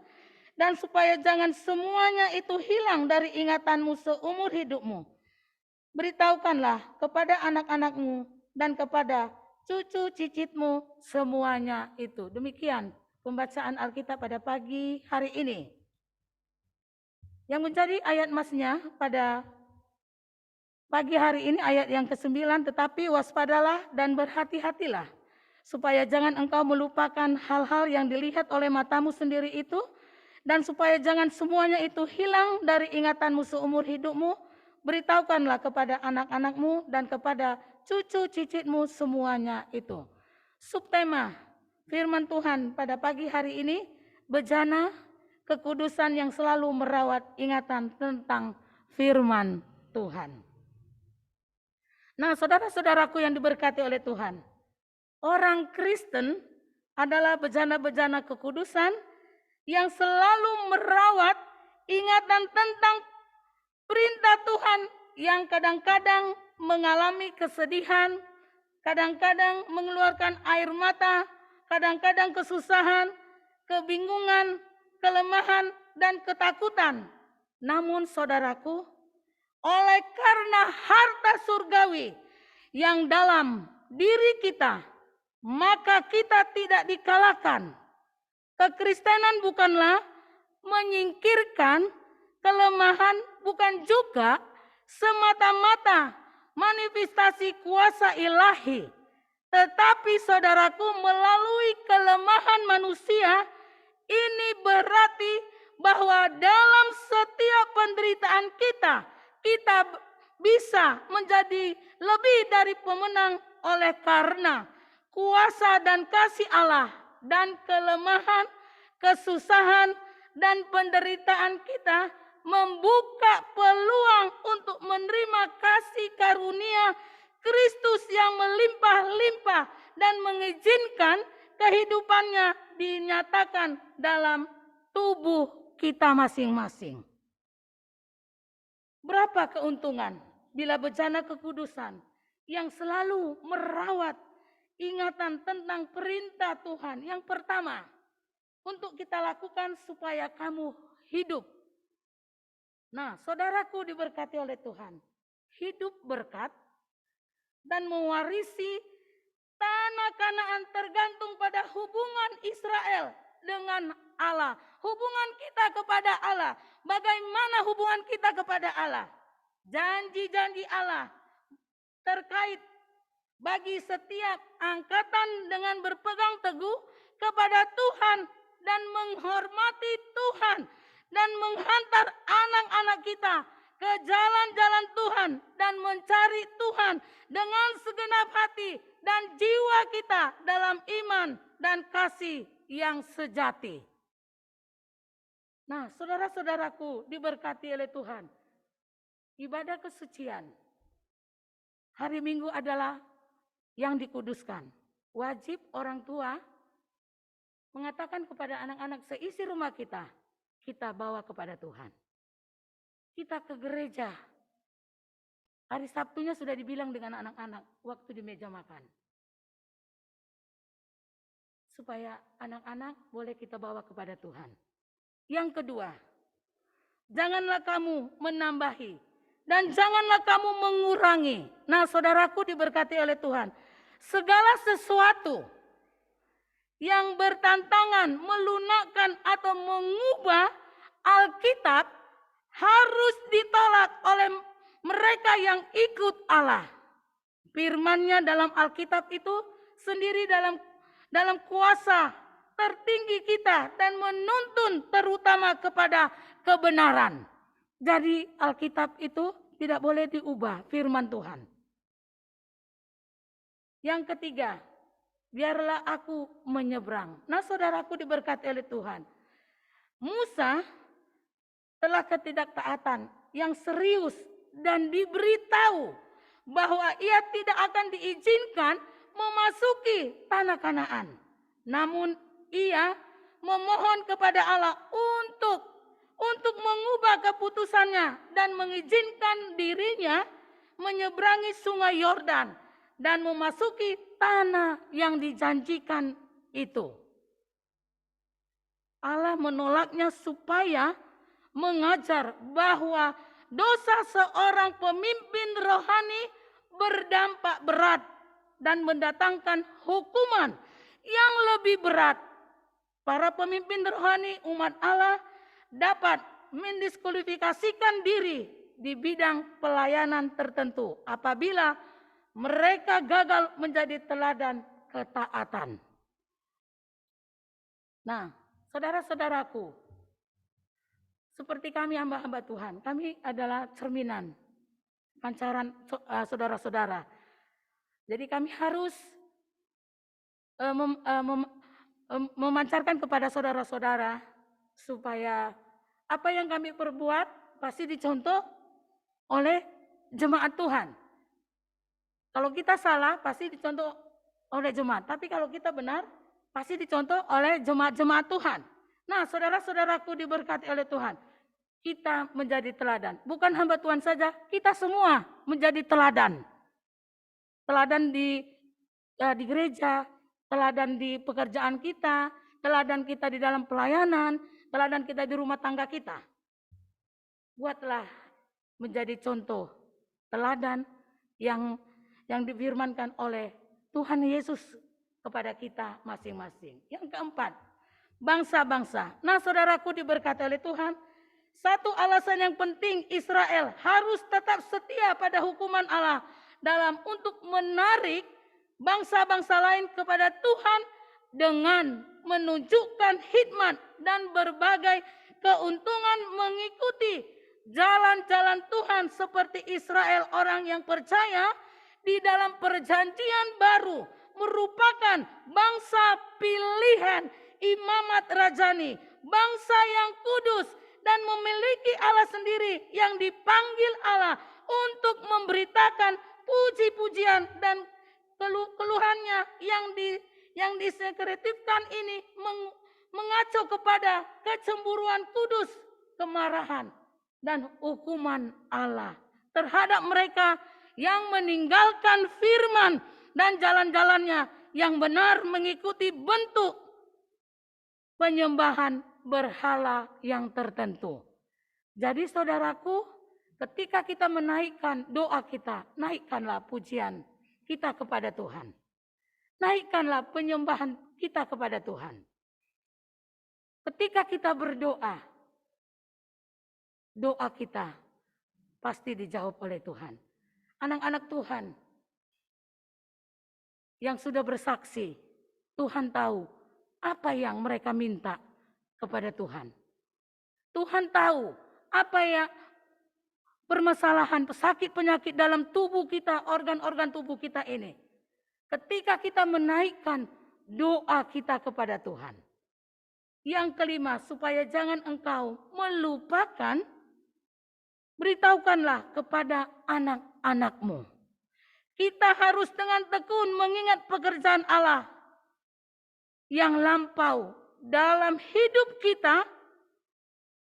dan supaya jangan semuanya itu hilang dari ingatanmu seumur hidupmu. Beritahukanlah kepada anak-anakmu dan kepada cucu cicitmu semuanya itu. Demikian pembacaan Alkitab pada pagi hari ini. Yang menjadi ayat masnya pada pagi hari ini ayat yang ke-9, tetapi waspadalah dan berhati-hatilah, supaya jangan engkau melupakan hal-hal yang dilihat oleh matamu sendiri itu, dan supaya jangan semuanya itu hilang dari ingatanmu seumur hidupmu. Beritahukanlah kepada anak-anakmu dan kepada cucu cicitmu semuanya itu. Subtema firman Tuhan pada pagi hari ini, bejana kekudusan yang selalu merawat ingatan tentang firman Tuhan. Nah, saudara-saudaraku yang diberkati oleh Tuhan, orang Kristen adalah bejana-bejana kekudusan yang selalu merawat ingatan tentang perintah Tuhan, yang kadang-kadang mengalami kesedihan, kadang-kadang mengeluarkan air mata, kadang-kadang kesusahan, kebingungan, kelemahan, dan ketakutan. Namun saudaraku, oleh karena harta surgawi yang dalam diri kita, maka kita tidak dikalahkan. Kekristenan bukanlah menyingkirkan kelemahan, bukan juga semata-mata manifestasi kuasa ilahi. Tetapi saudaraku, melalui kelemahan manusia, ini berarti bahwa dalam setiap penderitaan kita bisa menjadi lebih dari pemenang oleh karena kuasa dan kasih Allah dan kelemahan, kesusahan, dan penderitaan kita membuka peluang untuk menerima kasih karunia Kristus yang melimpah-limpah dan mengizinkan kehidupannya dinyatakan dalam tubuh kita masing-masing. Berapa keuntungan bila bejana kekudusan yang selalu merawat ingatan tentang perintah Tuhan. Yang pertama, untuk kita lakukan supaya kamu hidup. Nah, saudaraku diberkati oleh Tuhan. Hidup berkat dan mewarisi tanah Kanaan tergantung pada hubungan Israel dengan Allah. Hubungan kita kepada Allah. Bagaimana hubungan kita kepada Allah? Janji-janji Allah terkait bagi setiap angkatan dengan berpegang teguh kepada Tuhan dan menghormati Tuhan dan menghantar anak-anak kita ke jalan-jalan Tuhan dan mencari Tuhan dengan segenap hati dan jiwa kita dalam iman dan kasih yang sejati. Nah, saudara-saudaraku diberkati oleh Tuhan. Ibadah kesucian hari Minggu adalah yang dikuduskan. Wajib orang tua mengatakan kepada anak-anak seisi rumah kita, kita bawa kepada Tuhan. Kita ke gereja. Hari Sabtunya sudah dibilang dengan anak-anak waktu di meja makan. Supaya anak-anak boleh kita bawa kepada Tuhan. Yang kedua, janganlah kamu menambahi dan janganlah kamu mengurangi. Nah, saudaraku diberkati oleh Tuhan. Segala sesuatu yang bertantangan melunakkan atau mengubah Alkitab harus ditolak oleh mereka yang ikut Allah. Firman-Nya dalam Alkitab itu sendiri dalam kuasa tertinggi kita dan menuntun terutama kepada kebenaran. Jadi Alkitab itu tidak boleh diubah firman Tuhan. Yang ketiga, biarlah aku menyeberang. Nah, saudaraku diberkati oleh Tuhan. Musa telah ketidaktaatan yang serius dan diberitahu bahwa ia tidak akan diizinkan memasuki tanah Kanaan. Namun ia memohon kepada Allah untuk mengubah keputusannya dan mengizinkan dirinya menyeberangi sungai Yordan dan memasuki tanah yang dijanjikan itu. Allah menolaknya supaya mengajar bahwa dosa seorang pemimpin rohani berdampak berat dan mendatangkan hukuman yang lebih berat. Para pemimpin rohani umat Allah dapat mendiskualifikasikan diri di bidang pelayanan tertentu apabila mereka gagal menjadi teladan ketaatan. Nah, saudara-saudaraku, seperti kami hamba-hamba Tuhan, kami adalah cerminan pancaran saudara-saudara. Jadi kami harus memancarkan kepada saudara-saudara supaya apa yang kami perbuat pasti dicontoh oleh jemaat Tuhan. Kalau kita salah pasti dicontoh oleh jemaat, tapi kalau kita benar pasti dicontoh oleh jemaat-jemaat Tuhan. Nah, saudara-saudaraku diberkati oleh Tuhan, kita menjadi teladan. Bukan hamba Tuhan saja, kita semua menjadi teladan. Teladan di gereja, teladan di pekerjaan kita, teladan kita di dalam pelayanan, teladan kita di rumah tangga kita. Buatlah menjadi contoh teladan yang difirmankan oleh Tuhan Yesus kepada kita masing-masing. Yang keempat, bangsa-bangsa. Nah, saudaraku diberkati oleh Tuhan, satu alasan yang penting Israel harus tetap setia pada hukuman Allah dalam untuk menarik bangsa-bangsa lain kepada Tuhan dengan menunjukkan hikmat dan berbagai keuntungan mengikuti jalan-jalan Tuhan seperti Israel orang yang percaya di dalam perjanjian baru merupakan bangsa pilihan imamat rajani, bangsa yang kudus dan memiliki Allah sendiri yang dipanggil Allah untuk memberitakan puji-pujian dan keluhannya yang disekretifkan ini mengacu kepada kecemburuan kudus, kemarahan dan hukuman Allah terhadap mereka yang meninggalkan firman dan jalan-jalannya yang benar mengikuti bentuk penyembahan berhala yang tertentu. Jadi saudaraku, ketika kita menaikkan doa kita, naikkanlah pujian kita kepada Tuhan. Naikkanlah penyembahan kita kepada Tuhan. Ketika kita berdoa, doa kita pasti dijawab oleh Tuhan. Anak-anak Tuhan yang sudah bersaksi, Tuhan tahu apa yang mereka minta kepada Tuhan. Tuhan tahu apa yang permasalahan, sakit, penyakit dalam tubuh kita, organ-organ tubuh kita ini. Ketika kita menaikkan doa kita kepada Tuhan. Yang kelima, supaya jangan engkau melupakan, beritahukanlah kepada anak-anakmu. Kita harus dengan tekun mengingat pekerjaan Allah yang lampau dalam hidup kita,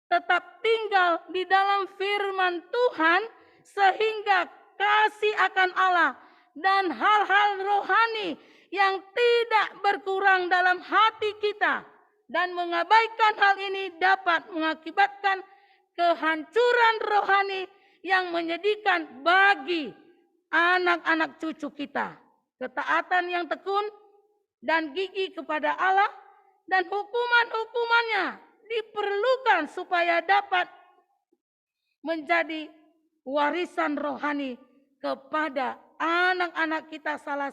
tetap tinggal di dalam firman Tuhan sehingga kasih akan Allah dan hal-hal rohani yang tidak berkurang dalam hati kita dan mengabaikan hal ini dapat mengakibatkan kehancuran rohani yang menyedihkan bagi anak-anak cucu kita. Ketaatan yang tekun dan gigih kepada Allah dan hukuman-hukumannya diperlukan supaya dapat menjadi warisan rohani kepada anak-anak kita. Salah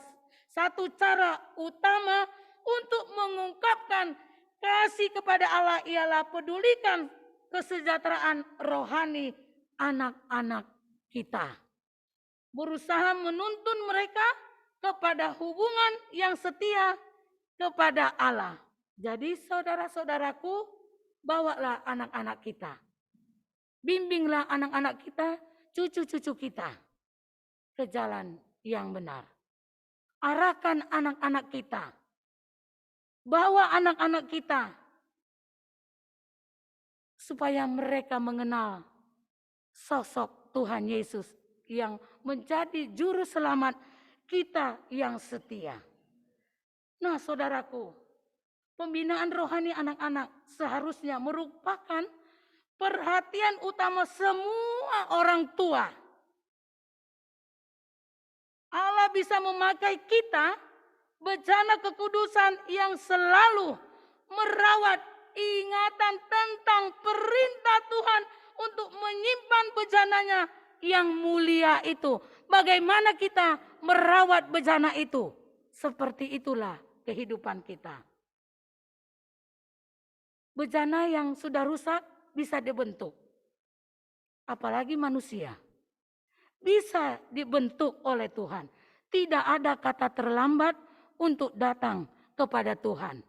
satu cara utama untuk mengungkapkan kasih kepada Allah ialah pedulikan kesejahteraan rohani anak-anak kita. Berusaha menuntun mereka kepada hubungan yang setia kepada Allah. Jadi saudara-saudaraku, bawalah anak-anak kita. Bimbinglah anak-anak kita, cucu-cucu kita ke jalan yang benar. Arahkan anak-anak kita. Bawa anak-anak kita supaya mereka mengenal sosok Tuhan Yesus yang menjadi juru selamat kita yang setia. Nah, saudaraku, pembinaan rohani anak-anak seharusnya merupakan perhatian utama semua orang tua. Allah bisa memakai kita, bejana kekudusan yang selalu merawat ingatan tentang perintah Tuhan untuk menyimpan bejananya yang mulia itu. Bagaimana kita merawat bejana itu? Seperti itulah kehidupan kita. Bejana yang sudah rusak bisa dibentuk. Apalagi manusia. Bisa dibentuk oleh Tuhan. Tidak ada kata terlambat untuk datang kepada Tuhan.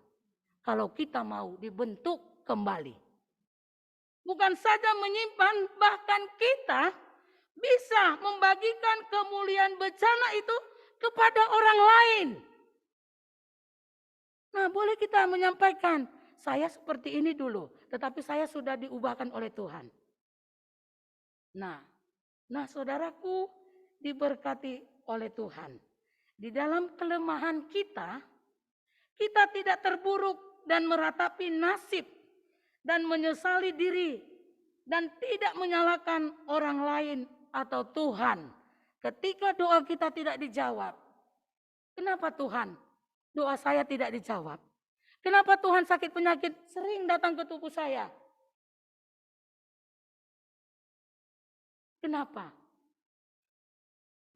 Kalau kita mau dibentuk kembali. Bukan saja menyimpan, bahkan kita bisa membagikan kemuliaan bejana itu kepada orang lain. Nah, boleh kita menyampaikan, saya seperti ini dulu, tetapi saya sudah diubahkan oleh Tuhan. Nah saudaraku, diberkati oleh Tuhan. Di dalam kelemahan kita tidak terburuk dan meratapi nasib dan menyesali diri dan tidak menyalahkan orang lain atau Tuhan ketika doa kita tidak dijawab. Kenapa Tuhan doa saya tidak dijawab? Kenapa Tuhan sakit penyakit sering datang ke tubuh saya? Kenapa?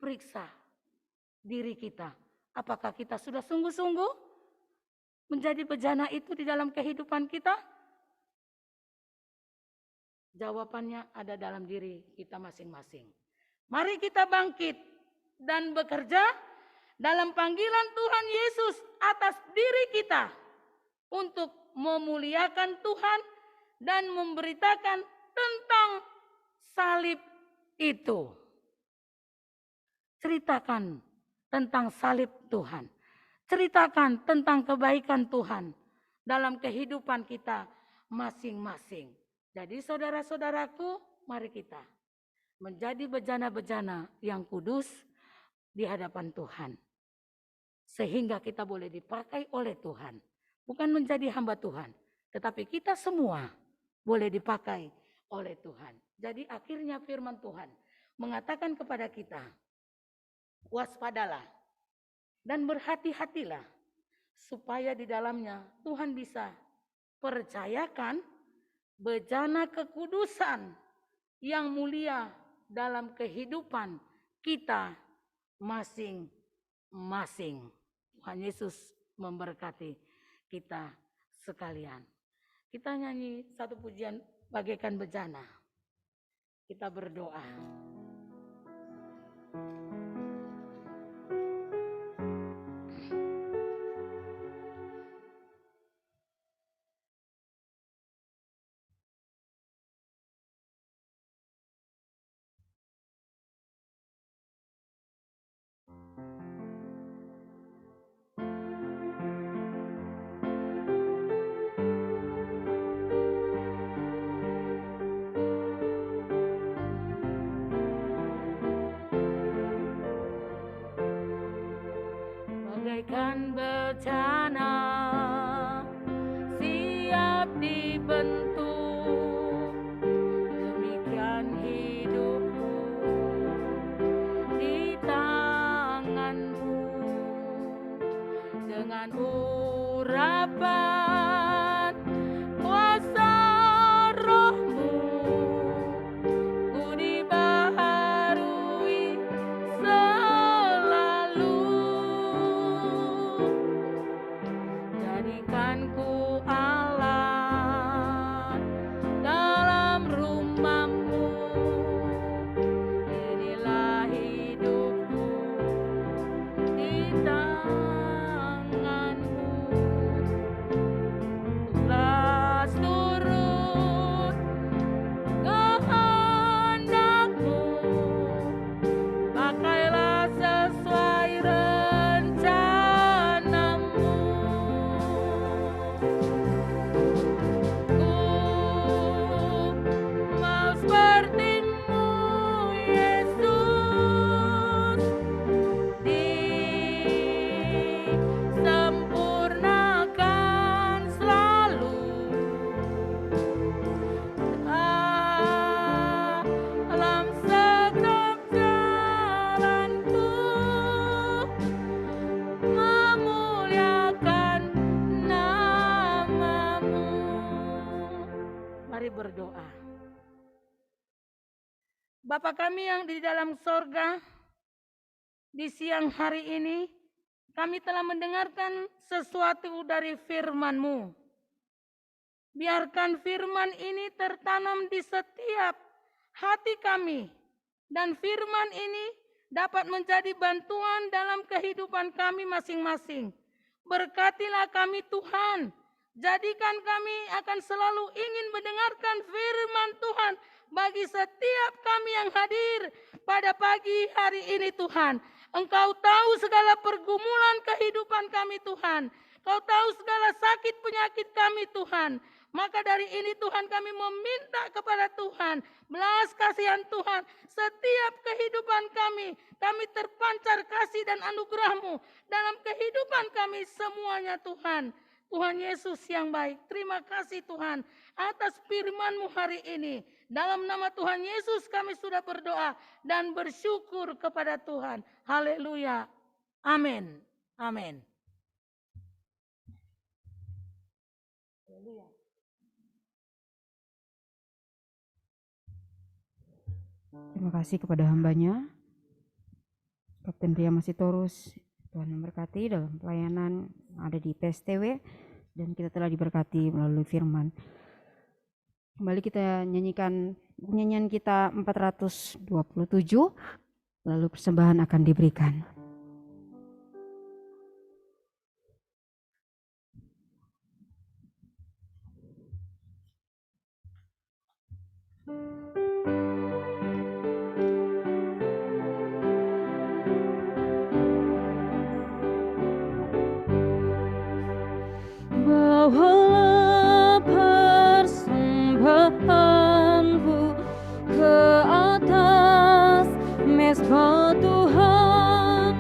Periksa diri kita. Apakah kita sudah sungguh-sungguh menjadi bejana itu di dalam kehidupan kita? Jawabannya ada dalam diri kita masing-masing. Mari kita bangkit dan bekerja dalam panggilan Tuhan Yesus atas diri kita untuk memuliakan Tuhan dan memberitakan tentang salib itu. Ceritakan tentang salib Tuhan. Ceritakan tentang kebaikan Tuhan dalam kehidupan kita masing-masing. Jadi saudara-saudaraku, mari kita menjadi bejana-bejana yang kudus di hadapan Tuhan. Sehingga kita boleh dipakai oleh Tuhan. Bukan menjadi hamba Tuhan, tetapi kita semua boleh dipakai oleh Tuhan. Jadi akhirnya firman Tuhan mengatakan kepada kita, waspadalah dan berhati-hatilah supaya di dalamnya Tuhan bisa percayakan bejana kekudusan yang mulia dalam kehidupan kita masing-masing. Tuhan Yesus memberkati kita sekalian. Kita nyanyi satu pujian bagaikan bejana. Kita berdoa. Bagaikan bejana siap dibentuk, demikian hidupku di tanganmu. Dengan urapan kuasa rohmu, ku dibaharui selalu. Jadikan ku alat dalam rumahmu. Inilah hidupku di tanganmu. Tulas turut kehendakmu, pakailah sesuai rencanamu. Ku mau seperti-Mu, Yesus, disempurnakan selalu dalam setiap jalanku, memuliakan nama-Mu. Mari berdoa. Bapa kami yang di dalam sorga, di siang hari ini kami telah mendengarkan sesuatu dari firman-Mu. Biarkan firman ini tertanam di setiap hati kami, dan firman ini dapat menjadi bantuan dalam kehidupan kami masing-masing. Berkatilah kami Tuhan, jadikan kami akan selalu ingin mendengarkan firman Tuhan bagi setiap kami yang hadir pada pagi hari ini Tuhan. Engkau tahu segala pergumulan kehidupan kami Tuhan. Kau tahu segala sakit penyakit kami Tuhan. Maka dari ini Tuhan kami meminta kepada Tuhan, belas kasihan Tuhan, setiap kehidupan kami terpancar kasih dan anugerah-Mu dalam kehidupan kami semuanya Tuhan. Tuhan Yesus yang baik, terima kasih Tuhan atas firman-Mu hari ini. Dalam nama Tuhan Yesus kami sudah berdoa dan bersyukur kepada Tuhan. Haleluya. Amin. Amin. Haleluya. Terima kasih kepada hambanya, Kapten Ria Masitorus. Tuhan memberkati dalam pelayanan yang ada di PSTW, dan kita telah diberkati melalui firman. Kembali kita nyanyikan nyanyian kita 427, lalu persembahan akan diberikan. Bawalah persembahanmu ke atas mezbah Tuhan,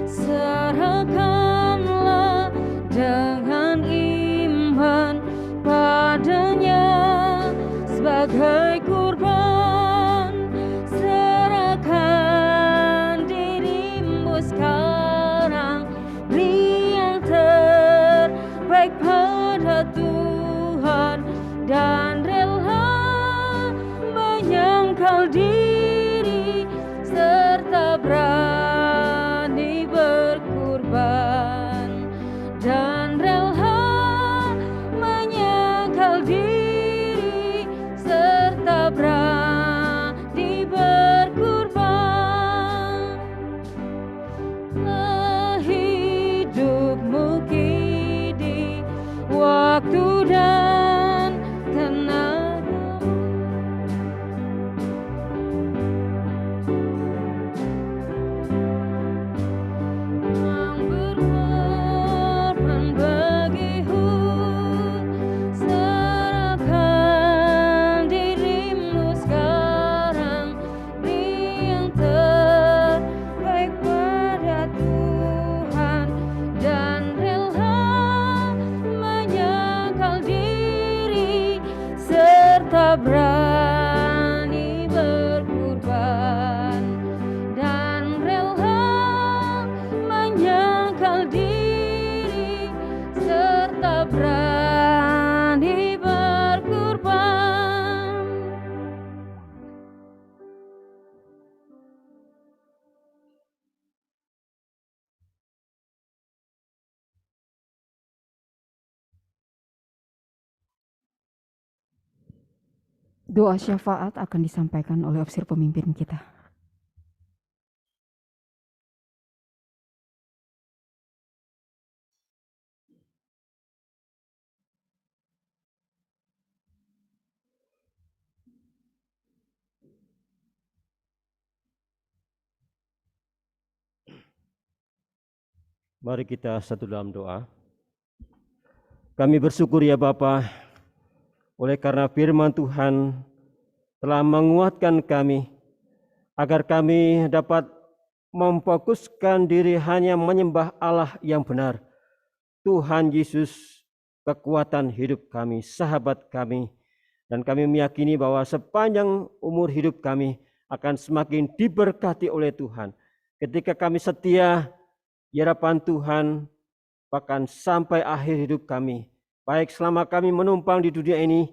serahkanlah dengan iman padanya sebagai kurban. Serahkan dirimu sekarang, beri yang terbaik pada Tuhan, dan rela menyangkal diri serta berani berkurban, dan rela menyangkal diri serta berani berkurban. Hidupmu kini waktu dan tenaga, yang berkorban bagiku. Serahkan dirimu sekarang, beri yang terbaik pada Tuhan, dan rela menyangkal diri serta berani berkurban, dan rela menyangkal diri serta berani berkurban. Doa syafaat akan disampaikan oleh ofisir pemimpin kita. Mari kita satu dalam doa. Kami bersyukur ya Bapa, oleh karena firman Tuhan telah menguatkan kami, agar kami dapat memfokuskan diri hanya menyembah Allah yang benar. Tuhan Yesus, kekuatan hidup kami, sahabat kami, dan kami meyakini bahwa sepanjang umur hidup kami akan semakin diberkati oleh Tuhan. Ketika kami setia di hadapan Tuhan, bahkan sampai akhir hidup kami, baik selama kami menumpang di dunia ini,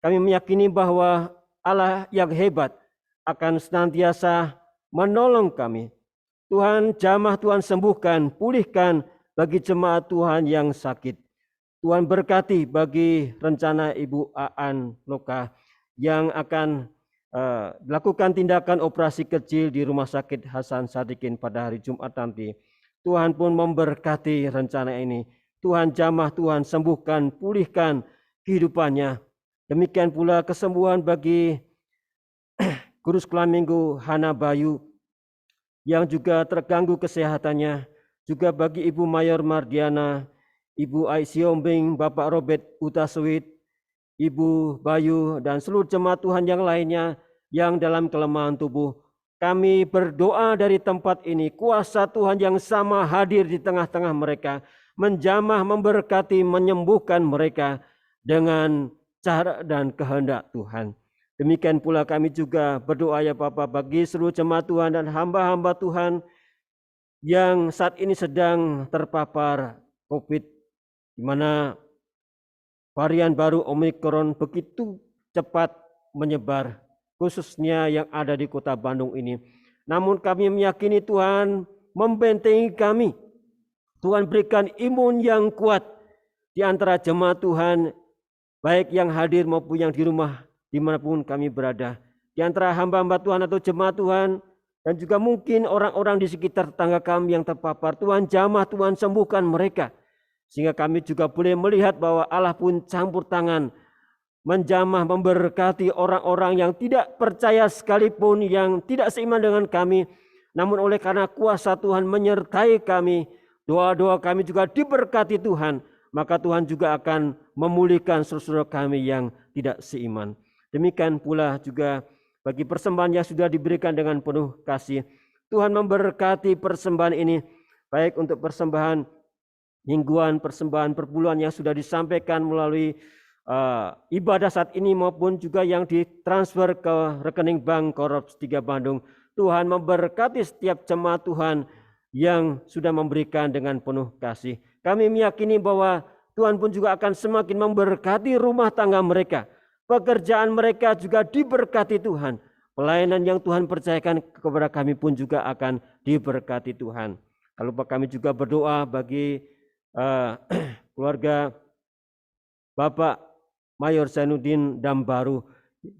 kami meyakini bahwa Allah yang hebat akan senantiasa menolong kami. Tuhan jamah, Tuhan sembuhkan, pulihkan bagi jemaat Tuhan yang sakit. Tuhan berkati bagi rencana Ibu Aan Loka yang akan lakukan tindakan operasi kecil di Rumah Sakit Hasan Sadikin pada hari Jumat nanti. Tuhan pun memberkati rencana ini. Tuhan jamah, Tuhan sembuhkan, pulihkan kehidupannya. Demikian pula kesembuhan bagi Guru Sekolah Minggu Hana Bayu yang juga terganggu kesehatannya. Juga bagi Ibu Mayor Mardiana, Ibu Aisyiombing, Bapak Robert Utaswit, Ibu Bayu, dan seluruh jemaat Tuhan yang lainnya yang dalam kelemahan tubuh. Kami berdoa dari tempat ini, kuasa Tuhan yang sama hadir di tengah-tengah mereka, menjamah, memberkati, menyembuhkan mereka dengan cara dan kehendak Tuhan. Demikian pula kami juga berdoa ya Bapak bagi seluruh jemaat Tuhan dan hamba-hamba Tuhan yang saat ini sedang terpapar COVID, di mana varian baru Omikron begitu cepat menyebar, khususnya yang ada di kota Bandung ini. Namun kami meyakini Tuhan membentengi kami. Tuhan berikan imun yang kuat di antara jemaat Tuhan baik yang hadir maupun yang di rumah dimanapun kami berada. Di antara hamba-hamba Tuhan atau jemaat Tuhan, dan juga mungkin orang-orang di sekitar tetangga kami yang terpapar, Tuhan jamah, Tuhan sembuhkan mereka. Sehingga kami juga boleh melihat bahwa Allah pun campur tangan, menjamah, memberkati orang-orang yang tidak percaya sekalipun, yang tidak seiman dengan kami. Namun oleh karena kuasa Tuhan menyertai kami, doa-doa kami juga diberkati Tuhan, maka Tuhan juga akan memulihkan saudara kami yang tidak seiman. Demikian pula juga bagi persembahan yang sudah diberikan dengan penuh kasih. Tuhan memberkati persembahan ini, baik untuk persembahan mingguan, persembahan perpuluhan yang sudah disampaikan melalui ibadah saat ini, maupun juga yang ditransfer ke rekening Bank Korps 3 Bandung. Tuhan memberkati setiap jemaat Tuhan yang sudah memberikan dengan penuh kasih. Kami meyakini bahwa Tuhan pun juga akan semakin memberkati rumah tangga mereka. Pekerjaan mereka juga diberkati Tuhan. Pelayanan yang Tuhan percayakan kepada kami pun juga akan diberkati Tuhan. Lalu kami juga berdoa bagi keluarga Bapak Mayor Zainuddin Dambaru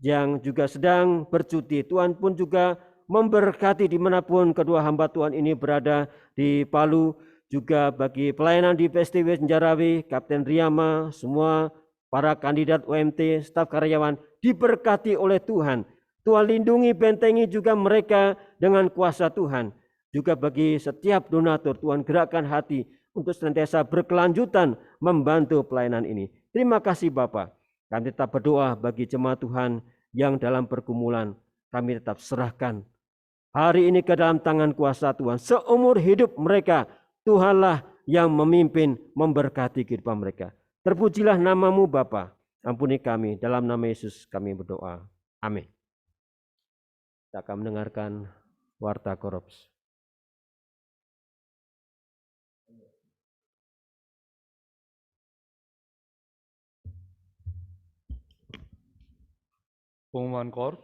yang juga sedang bercuti. Tuhan pun juga memberkati dimanapun kedua hamba Tuhan ini berada, di Palu, juga bagi pelayanan di PSTW Senjarawi, Kapten Riyama, semua para kandidat UMT, staf karyawan diberkati oleh Tuhan. Tuhan lindungi, bentengi juga mereka dengan kuasa Tuhan. Juga bagi setiap donatur, Tuhan gerakkan hati untuk senantiasa berkelanjutan membantu pelayanan ini. Terima kasih Bapak. Kami tetap berdoa bagi jemaat Tuhan yang dalam pergumulan. Kami tetap serahkan hari ini ke dalam tangan kuasa Tuhan. Seumur hidup mereka, Tuhanlah yang memimpin, memberkati kehidupan mereka. Terpujilah namamu Bapa. Ampuni kami, dalam nama Yesus kami berdoa. Amin. Kita akan mendengarkan Warta Korps. Pengumuman Korps.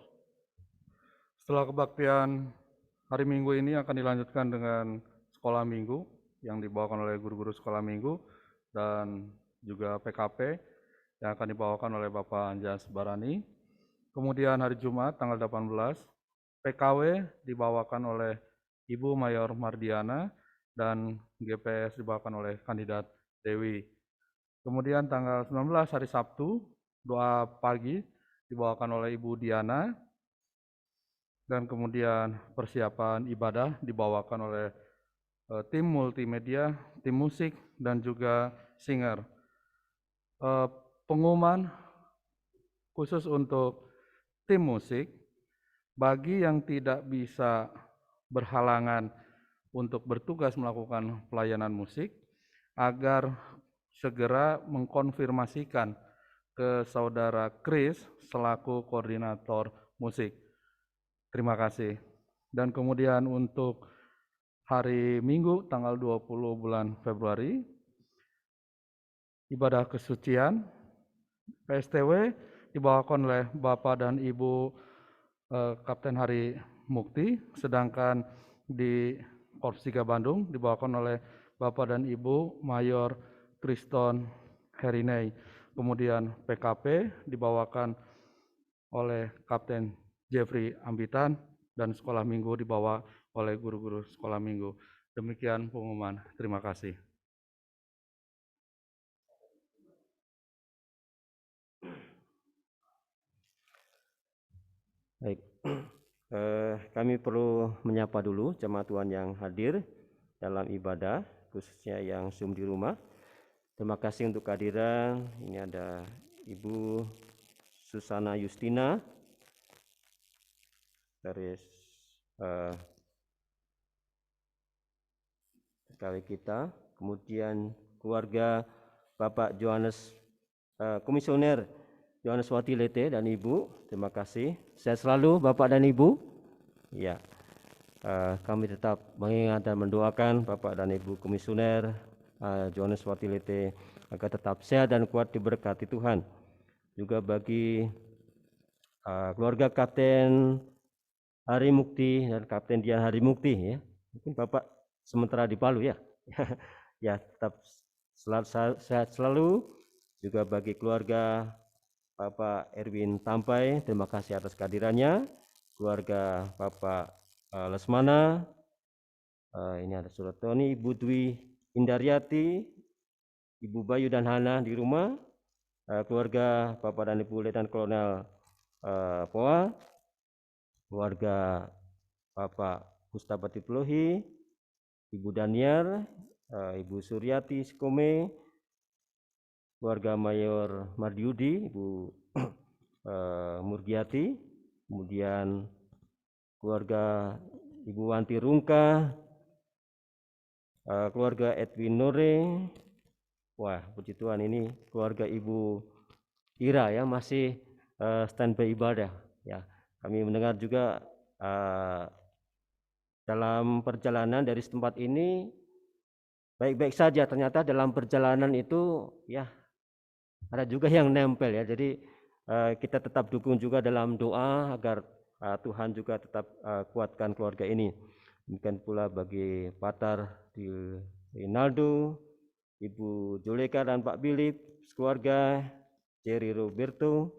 Setelah kebaktian hari Minggu ini akan dilanjutkan dengan sekolah minggu yang dibawakan oleh guru-guru sekolah minggu dan juga PKP yang akan dibawakan oleh Bapak Anjas Barani. Kemudian hari Jumat tanggal 18, PKW dibawakan oleh Ibu Mayor Mardiana dan GPS dibawakan oleh kandidat Dewi. Kemudian tanggal 19 hari Sabtu, doa pagi dibawakan oleh Ibu Diana, dan kemudian persiapan ibadah dibawakan oleh tim multimedia, tim musik, dan juga singer. Pengumuman khusus untuk tim musik, bagi yang tidak bisa berhalangan untuk bertugas melakukan pelayanan musik, agar segera mengkonfirmasikan ke Saudara Chris selaku koordinator musik. Terima kasih. Dan kemudian untuk hari Minggu tanggal 20 bulan Februari, ibadah kesucian PSTW dibawakan oleh Bapak dan Ibu Kapten Hari Mukti, sedangkan di Korps 3 Bandung dibawakan oleh Bapak dan Ibu Mayor Kriston Herinei. Kemudian PKP dibawakan oleh Kapten Jeffrey Ambitan dan sekolah minggu dibawa oleh guru-guru sekolah minggu. Demikian pengumuman. Terima kasih. Baik, kami perlu menyapa dulu jemaat Tuhan yang hadir dalam ibadah, khususnya yang Zoom di rumah. Terima kasih untuk kehadiran. Ini ada Ibu Susana Justina dari PKW kita. Kemudian keluarga Bapak Johannes, Komisioner Johannes Watilete dan Ibu. Terima kasih. Sehat selalu Bapak dan Ibu. Ya, kami tetap mengingat dan mendoakan Bapak dan Ibu Komisioner Johannes Watilete agar tetap sehat dan kuat diberkati Tuhan. Juga bagi keluarga Kapten Hari Mukti dan Kapten Dian Hari Mukti, ya. Mungkin Bapak sementara di Palu ya. Ya, tetap sehat selalu. Juga bagi keluarga Bapak Erwin Tampai, terima kasih atas kehadirannya. Keluarga Bapak Lesmana, ini ada Saudara Tony, Ibu Dwi Indaryati, Ibu Bayu dan Hana di rumah, keluarga Bapak dan Ibu Letnan Kolonel Poa, keluarga Bapak Gustapati Pelohi, Ibu Daniar, Ibu Suryati Skome, keluarga Mayor Mardiudi, Ibu Murgiati, kemudian keluarga Ibu Wanti Rungka, keluarga Edwin Nore. Wah, puji Tuhan, ini keluarga Ibu Ira ya, masih standby ibadah ya. Kami mendengar juga dalam perjalanan dari tempat ini baik-baik saja, ternyata dalam perjalanan itu ya ada juga yang nempel ya. Jadi kita tetap dukung juga dalam doa agar Tuhan juga tetap kuatkan keluarga ini. Demikian pula bagi Patar di Rinaldo, Ibu Juleka dan Pak Bilip, keluarga Jerry Roberto,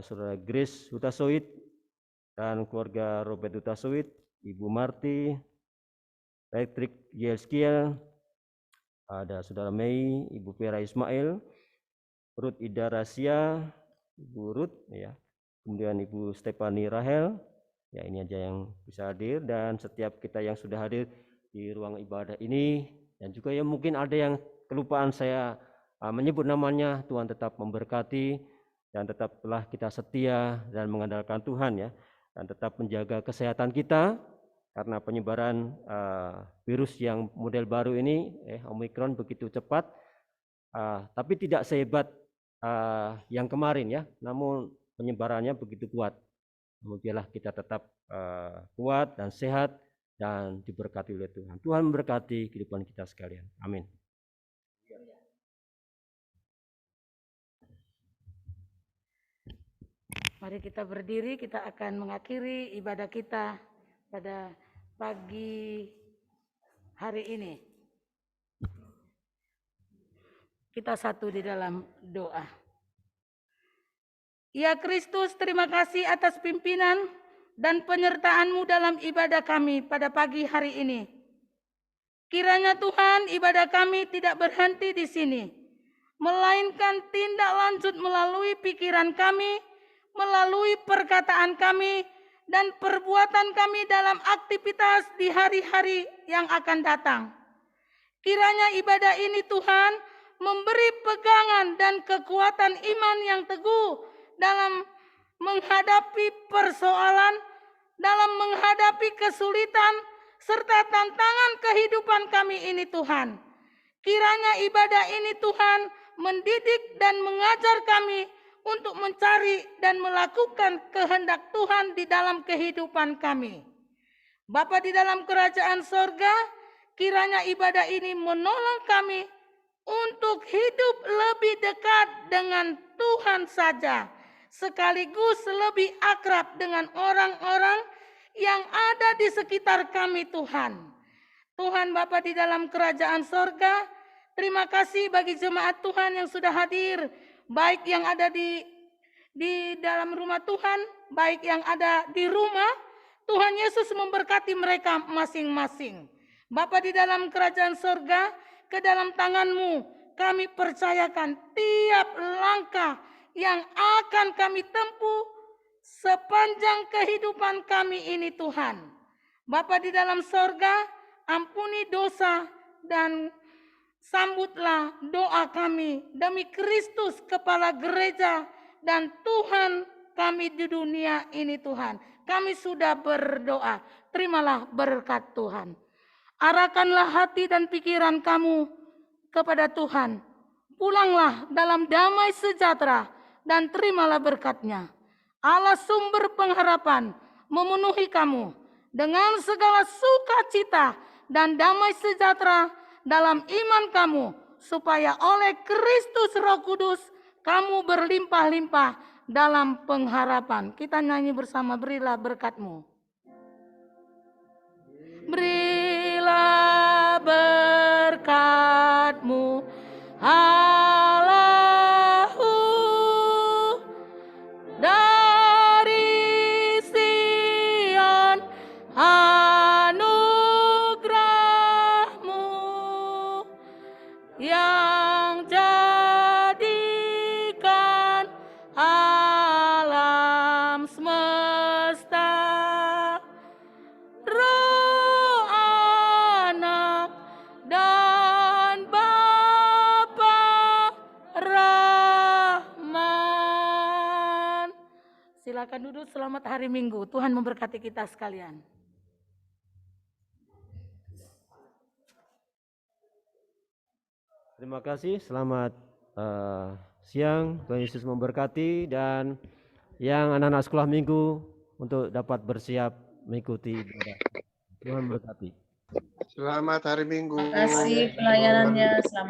Saudara Grace Hutasoit dan keluarga Robert Hutasoit, Ibu Marti, Patrick Yelskiel, ada Saudara Mei, Ibu Vera Ismail, Ruth Ida Rasia, Ibu Ruth ya, kemudian Ibu Stefani Rahel, ya ini aja yang bisa hadir, dan setiap kita yang sudah hadir di ruang ibadah ini, dan juga ya mungkin ada yang kelupaan saya menyebut namanya. Tuhan tetap memberkati dan tetaplah kita setia dan mengandalkan Tuhan ya, dan tetap menjaga kesehatan kita karena penyebaran virus yang model baru ini Omikron begitu cepat, tapi tidak sehebat yang kemarin ya, namun penyebarannya begitu kuat. Biarlah kita tetap kuat dan sehat dan diberkati oleh Tuhan. Tuhan memberkati kehidupan kita sekalian. Amin. Mari kita berdiri, kita akan mengakhiri ibadah kita pada pagi hari ini. Kita satu di dalam doa. Ya Kristus, terima kasih atas pimpinan dan penyertaan-Mu dalam ibadah kami pada pagi hari ini. Kiranya Tuhan, ibadah kami tidak berhenti di sini, melainkan tindak lanjut melalui pikiran kami, melalui perkataan kami, dan perbuatan kami dalam aktivitas di hari-hari yang akan datang. Kiranya ibadah ini Tuhan memberi pegangan dan kekuatan iman yang teguh dalam menghadapi persoalan, dalam menghadapi kesulitan, serta tantangan kehidupan kami ini Tuhan. Kiranya ibadah ini Tuhan mendidik dan mengajar kami untuk mencari dan melakukan kehendak Tuhan di dalam kehidupan kami. Bapa di dalam kerajaan sorga, kiranya ibadah ini menolong kami untuk hidup lebih dekat dengan Tuhan saja, sekaligus lebih akrab dengan orang-orang yang ada di sekitar kami Tuhan. Tuhan Bapa di dalam kerajaan sorga, terima kasih bagi jemaat Tuhan yang sudah hadir, baik yang ada di dalam rumah Tuhan, baik yang ada di rumah. Tuhan Yesus memberkati mereka masing-masing. Bapa di dalam kerajaan sorga, ke dalam tangan-Mu kami percayakan tiap langkah yang akan kami tempuh sepanjang kehidupan kami ini Tuhan. Bapa di dalam sorga, ampuni dosa dan sambutlah doa kami demi Kristus kepala gereja dan Tuhan kami di dunia ini Tuhan. Kami sudah berdoa, terimalah berkat Tuhan. Arahkanlah hati dan pikiran kamu kepada Tuhan. Pulanglah dalam damai sejahtera dan terimalah berkat-Nya. Allah sumber pengharapan memenuhi kamu dengan segala sukacita dan damai sejahtera dalam iman kamu, supaya oleh Kristus Roh Kudus kamu berlimpah-limpah dalam pengharapan. Kita nyanyi bersama, berilah berkat-Mu. Berilah berkat-Mu, Allahku, Silakan duduk, selamat hari Minggu. Tuhan memberkati kita sekalian. Terima kasih, selamat siang, Tuhan Yesus memberkati, dan yang anak-anak sekolah minggu untuk dapat bersiap mengikuti ibadah. Tuhan memberkati. Selamat hari Minggu. Terima kasih pelayanannya. Selamat